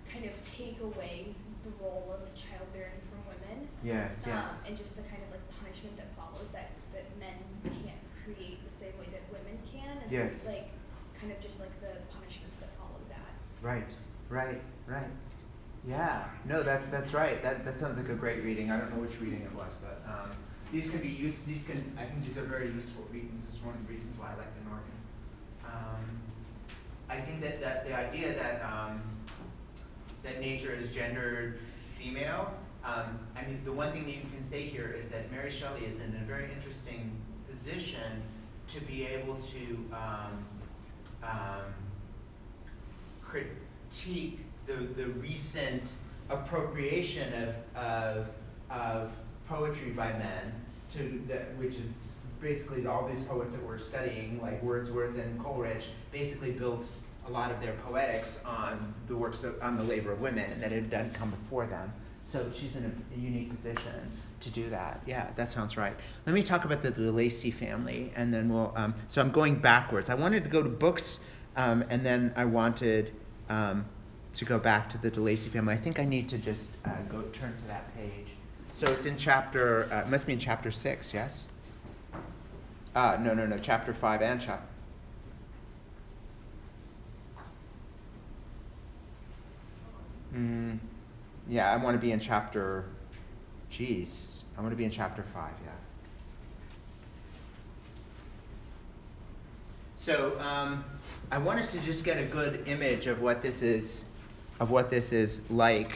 kind of take away the role of childbearing from women. Yes, yes. And just the kind of like punishment that follows that men can't create the same way that women can, and Yes. like kind of just like the punishments that follow that. Right. Yeah. No, that's right. That sounds like a great reading. I don't know which reading it was, but these can be used. I think these are very useful readings. This is one of the reasons why I like the Norton. I think that the idea that nature is gendered female. The one thing that you can say here is that Mary Shelley is in a very interesting position to be able to critique the recent appropriation of poetry by men which is basically all these poets that we're studying, like Wordsworth and Coleridge, basically built a lot of their poetics on the labor of women that had done come before them. So she's in a unique position to do that. Yeah, that sounds right. Let me talk about the Lacey family, and then we'll. So I'm going backwards. I wanted to go to books, and then I wanted to go back to the Lacey family. I think I need to just turn to that page. So it's in chapter. It must be in chapter 6. Yes. No. Chapter 5 and chapter. Yeah, I want to be in chapter. I want to be in chapter 5. Yeah. So I want us to just get a good image of what this is like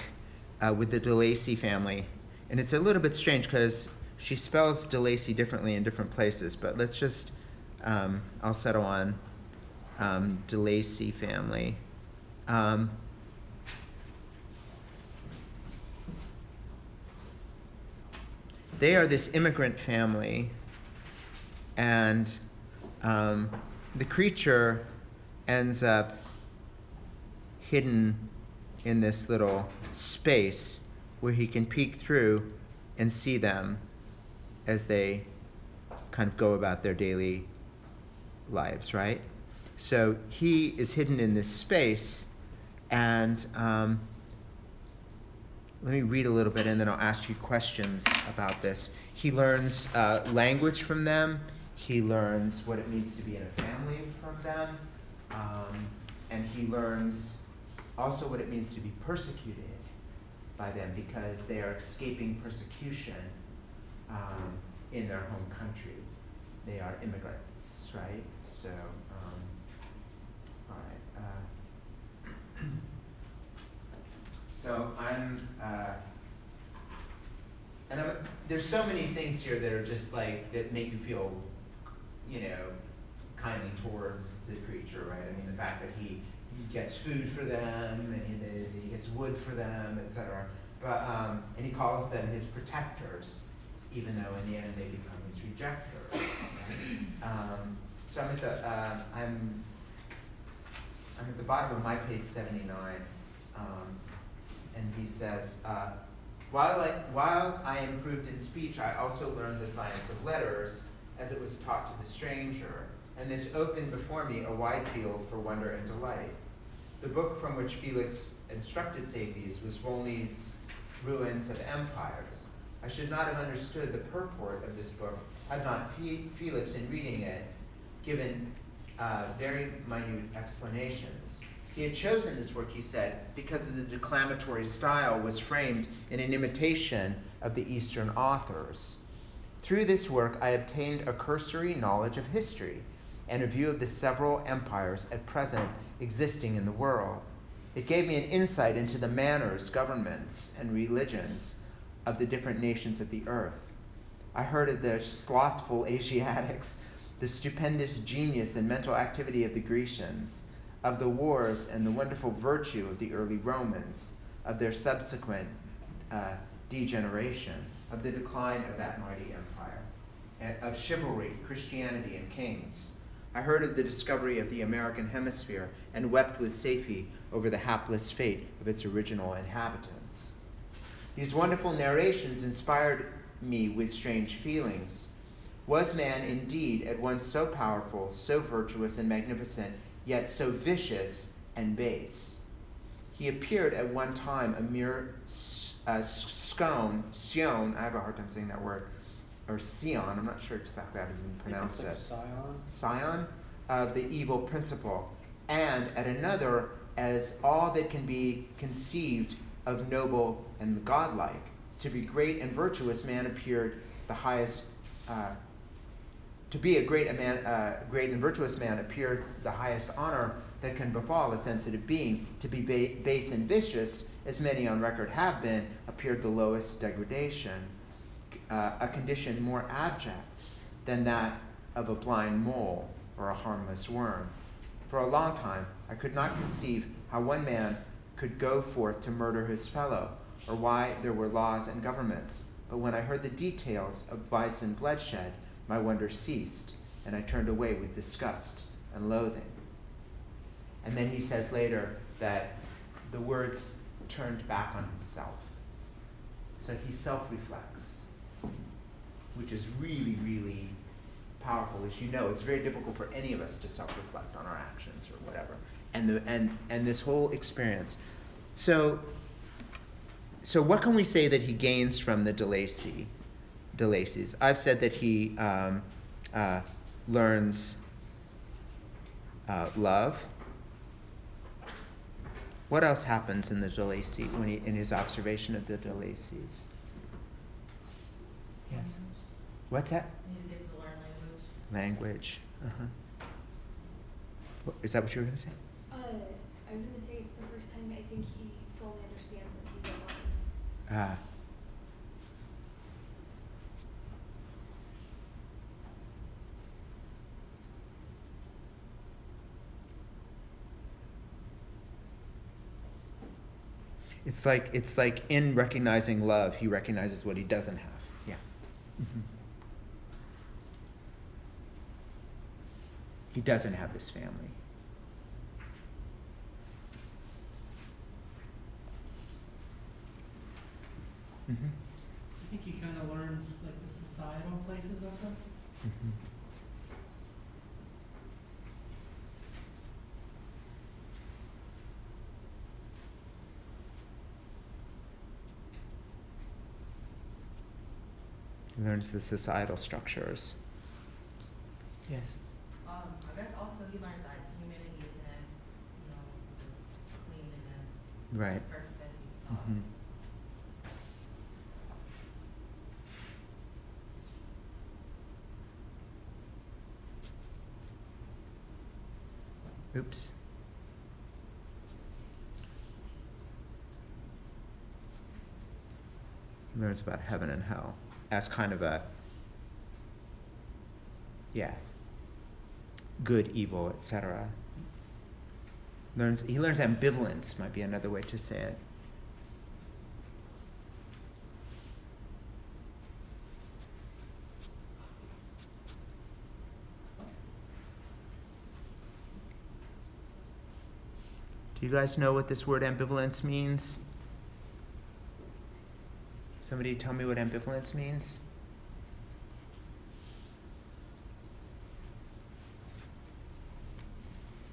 with the DeLacy family, and it's a little bit strange because she spells DeLacy differently in different places. But let's just I'll settle on DeLacy family. They are this immigrant family, and the creature ends up hidden in this little space where he can peek through and see them as they kind of go about their daily lives, right? So he is hidden in this space, and let me read a little bit and then I'll ask you questions about this. He learns language from them. He learns what it means to be in a family from them. And he learns also what it means to be persecuted by them because they are escaping persecution in their home country. They are immigrants, right? So, all right. So I'm, and there's so many things here that are just like, that make you feel, kindly towards the creature, right? I mean, the fact that he gets food for them, and he gets wood for them, etc. But, and he calls them his protectors, even though in the end they become his rejectors. Right? So I'm at the bottom of my page 79, and he says, while I improved in speech, I also learned the science of letters as it was taught to the stranger, and this opened before me a wide field for wonder and delight. The book from which Felix instructed Sapes was Volney's Ruins of Empires. I should not have understood the purport of this book had not Felix, in reading it, given very minute explanations. He had chosen this work, he said, because of the declamatory style was framed in an imitation of the Eastern authors. Through this work, I obtained a cursory knowledge of history and a view of the several empires at present existing in the world. It gave me an insight into the manners, governments, and religions of the different nations of the earth. I heard of the slothful Asiatics, the stupendous genius and mental activity of the Grecians, of the wars and the wonderful virtue of the early Romans, of their subsequent degeneration, of the decline of that mighty empire, of chivalry, Christianity, and kings. I heard of the discovery of the American hemisphere and wept with Safie over the hapless fate of its original inhabitants. These wonderful narrations inspired me with strange feelings. Was man indeed at once so powerful, so virtuous and magnificent, yet so vicious and base? He appeared at one time a mere scion, I have a hard time saying that word, or scion, I'm not sure exactly how to even pronounce it. Scion of the evil principle, and at another as all that can be conceived of noble and godlike. To be great and virtuous man appeared the highest. To be a great and virtuous man appeared the highest honor that can befall a sensitive being. To be base and vicious, as many on record have been, appeared the lowest degradation, a condition more abject than that of a blind mole or a harmless worm. For a long time, I could not conceive how one man could go forth to murder his fellow, or why there were laws and governments. But when I heard the details of vice and bloodshed, my wonder ceased, and I turned away with disgust and loathing. And then he says later that the words turned back on himself. So he self-reflects, which is really, really powerful. As you know, it's very difficult for any of us to self-reflect on our actions or whatever. And this whole experience. So what can we say that he gains from the Delacies? I've said that he learns love. What else happens in the Delacy in his observation of the Delacies? Yes. What's that? He was able to learn language. Language. Is that what you were going to say? I was going to say it's the first time I think he fully understands that he's alone. It's like in recognizing love, he recognizes what he doesn't have. Yeah. Mm-hmm. He doesn't have this family. Mm-hmm. I think he kind of learns like the societal places of them. Mm-hmm. He learns the societal structures. Yes. I guess also he learns that humanity isn't as, as clean and as Right. perfect as he thought. Mm-hmm. Oops. He learns about heaven and hell as kind of a, good, evil, etc. He learns ambivalence, might be another way to say it. Do you guys know what this word ambivalence means? Somebody tell me what ambivalence means?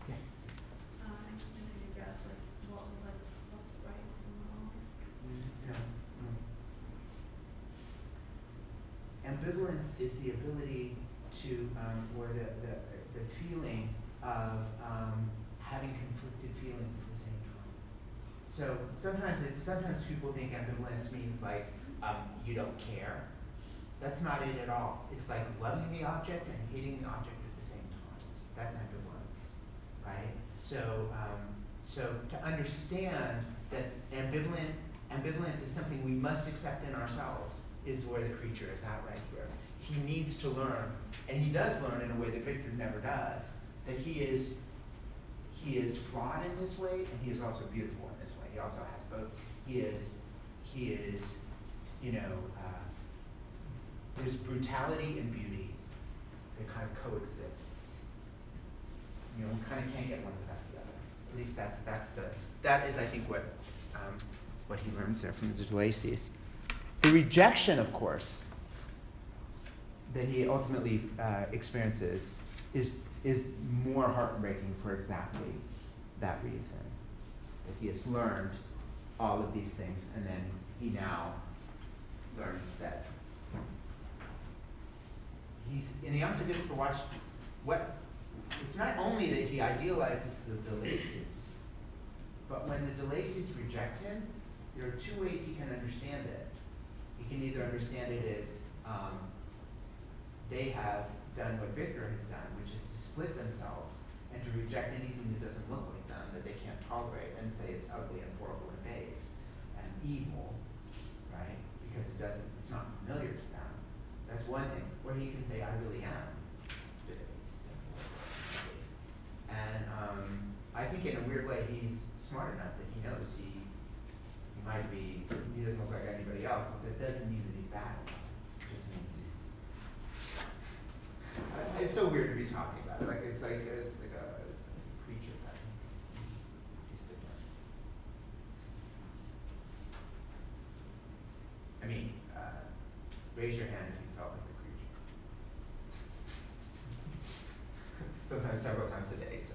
Yeah. I'm just gonna guess what's right from wrong. No. Ambivalence is the ability to, or the feeling of having conflicted feelings at the same time. So sometimes people think ambivalence means like you don't care. That's not it at all. It's like loving the object and hating the object at the same time. That's ambivalence, right? So to understand that ambivalence is something we must accept in ourselves is where the creature is at right here. He needs to learn, and he does learn in a way that Victor never does, that he is flawed in this way, and he is also beautiful in this way. He also has both. He is, there's brutality and beauty that kind of coexists. We kind of can't get one without the other. At least that is I think what he learns there from the Delacys. The rejection, of course, that he ultimately experiences is more heartbreaking for exactly that reason. That he has learned all of these things, and then he now learns that and he also gets to watch it's not only that he idealizes the Delacys, but when the Delacys reject him, there are two ways he can understand it. He can either understand it as they have done what Victor has done, which is to split themselves and to reject anything that doesn't look like them, that they can't tolerate, and say it's ugly and horrible and base and evil, right? Because it's not familiar to them. That's one thing. Or he can say, I really am debased and horrible. And I think in a weird way he's smart enough that he knows he doesn't look like anybody else, but that doesn't mean that he's bad enough. It just means it's so weird to be talking about it. It's like a creature thing. He's different. I mean, raise your hand if you felt like a creature. Sometimes several times a day. So.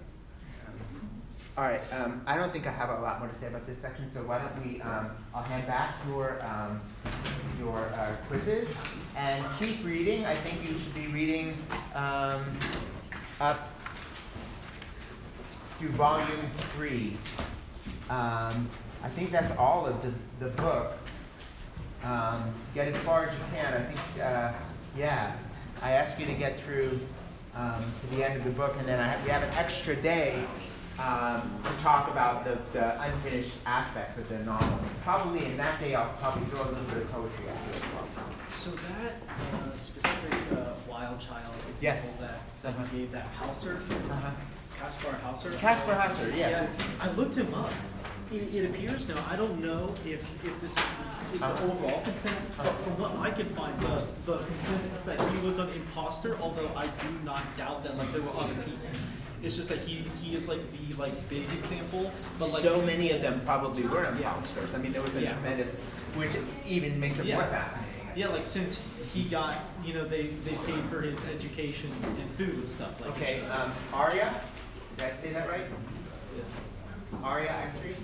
All right. I don't think I have a lot more to say about this section. So why don't we? I'll hand back your quizzes and keep reading. I think you should be reading up through volume 3. I think that's all of the book. Get as far as you can. I think, I asked you to get through to the end of the book, and then we have an extra day to talk about the unfinished aspects of the novel. Probably in that day, I'll probably throw a little bit of poetry at you as well. So that specific wild child example Yes. that you gave, that Hauser, Kaspar Hauser. Kaspar Hauser, yes. Yeah, I looked him up. It appears now, I don't know if this is the overall consensus, but from what I can find, the consensus that he was an imposter, although I do not doubt that there were other people. It's just that he is the big example. But so many of them probably were imposters. I mean, there was a tremendous, which even makes it more fascinating. Yeah, since he got, they paid for his education and food and stuff. Okay, Arya, did I say that right? Yeah. Arya, actually?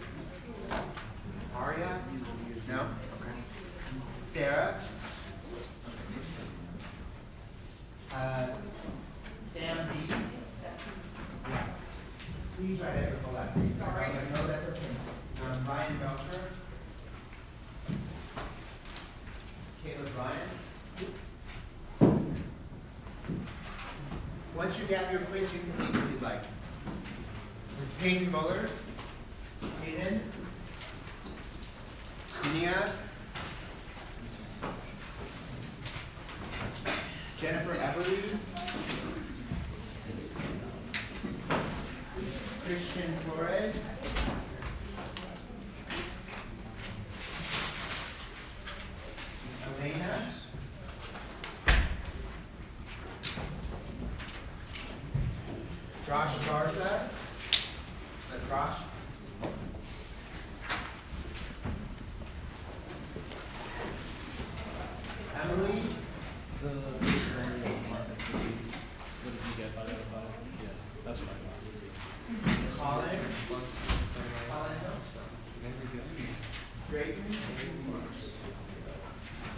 Arya? No? Okay. Sarah? Sam B? Yes. Please write out your full last name. Sorry. No, that's okay. Ryan Belcher? Caleb Ryan? Once you have your quiz, you can leave if you'd like. Peyton Muller? Hayden? Nia? Jennifer Everly, Christian Flores, Elena, Josh Garza, that's Josh. Emily, The story of Martha, what did you get by that? Yeah, that's what I got. Colin, Drayton,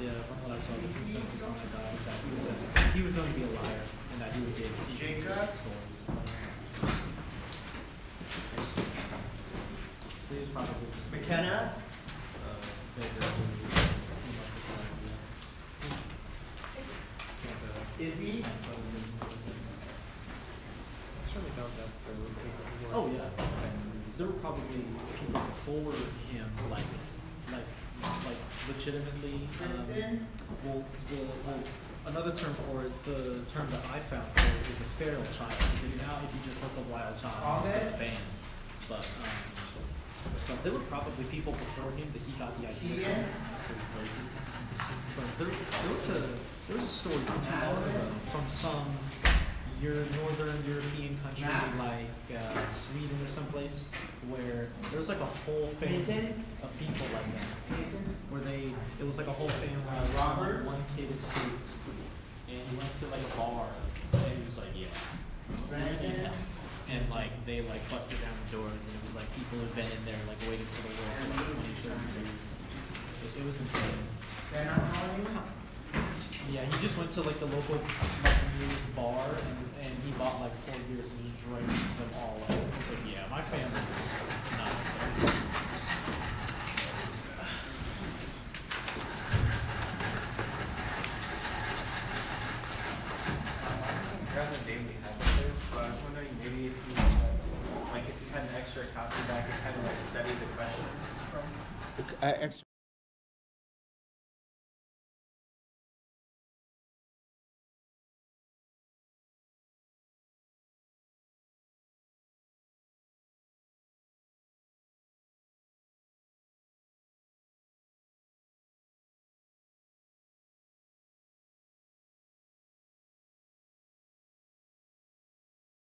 Yeah, from what I saw, the consensus on the guy was that he was going to be a liar and that he would give Jacob, stories. So he was probably just McKenna, bigger who came up with the idea. Izzy, Oh yeah. There were probably people before him, like legitimately. Kristen, Well, another term for it, the term that I found for it is a feral child. Because now, if you just look up wild child, it's banned. But there were probably people before him that he got the idea Ian, from. But there was a story not too long ago from some northern European country Max. like Sweden or someplace where there was like a whole family Hinton. of people like that. Hinton. Where it was like a whole family. Robert. One kid escaped and he went to like a bar and he was like, yeah. Brandon. And like they like busted down the doors and it was like people who'd been in there like waiting for the world for like 20, 30 years. It was insane. They're not calling you? Yeah, he just went to like the local like nearest bar and he bought like 4 beers and just drank them all out. He's like, yeah, my family's not. Rather than daily habits, but I was wondering maybe if you had, like if you had an extra copy that I could kind of like study the questions from.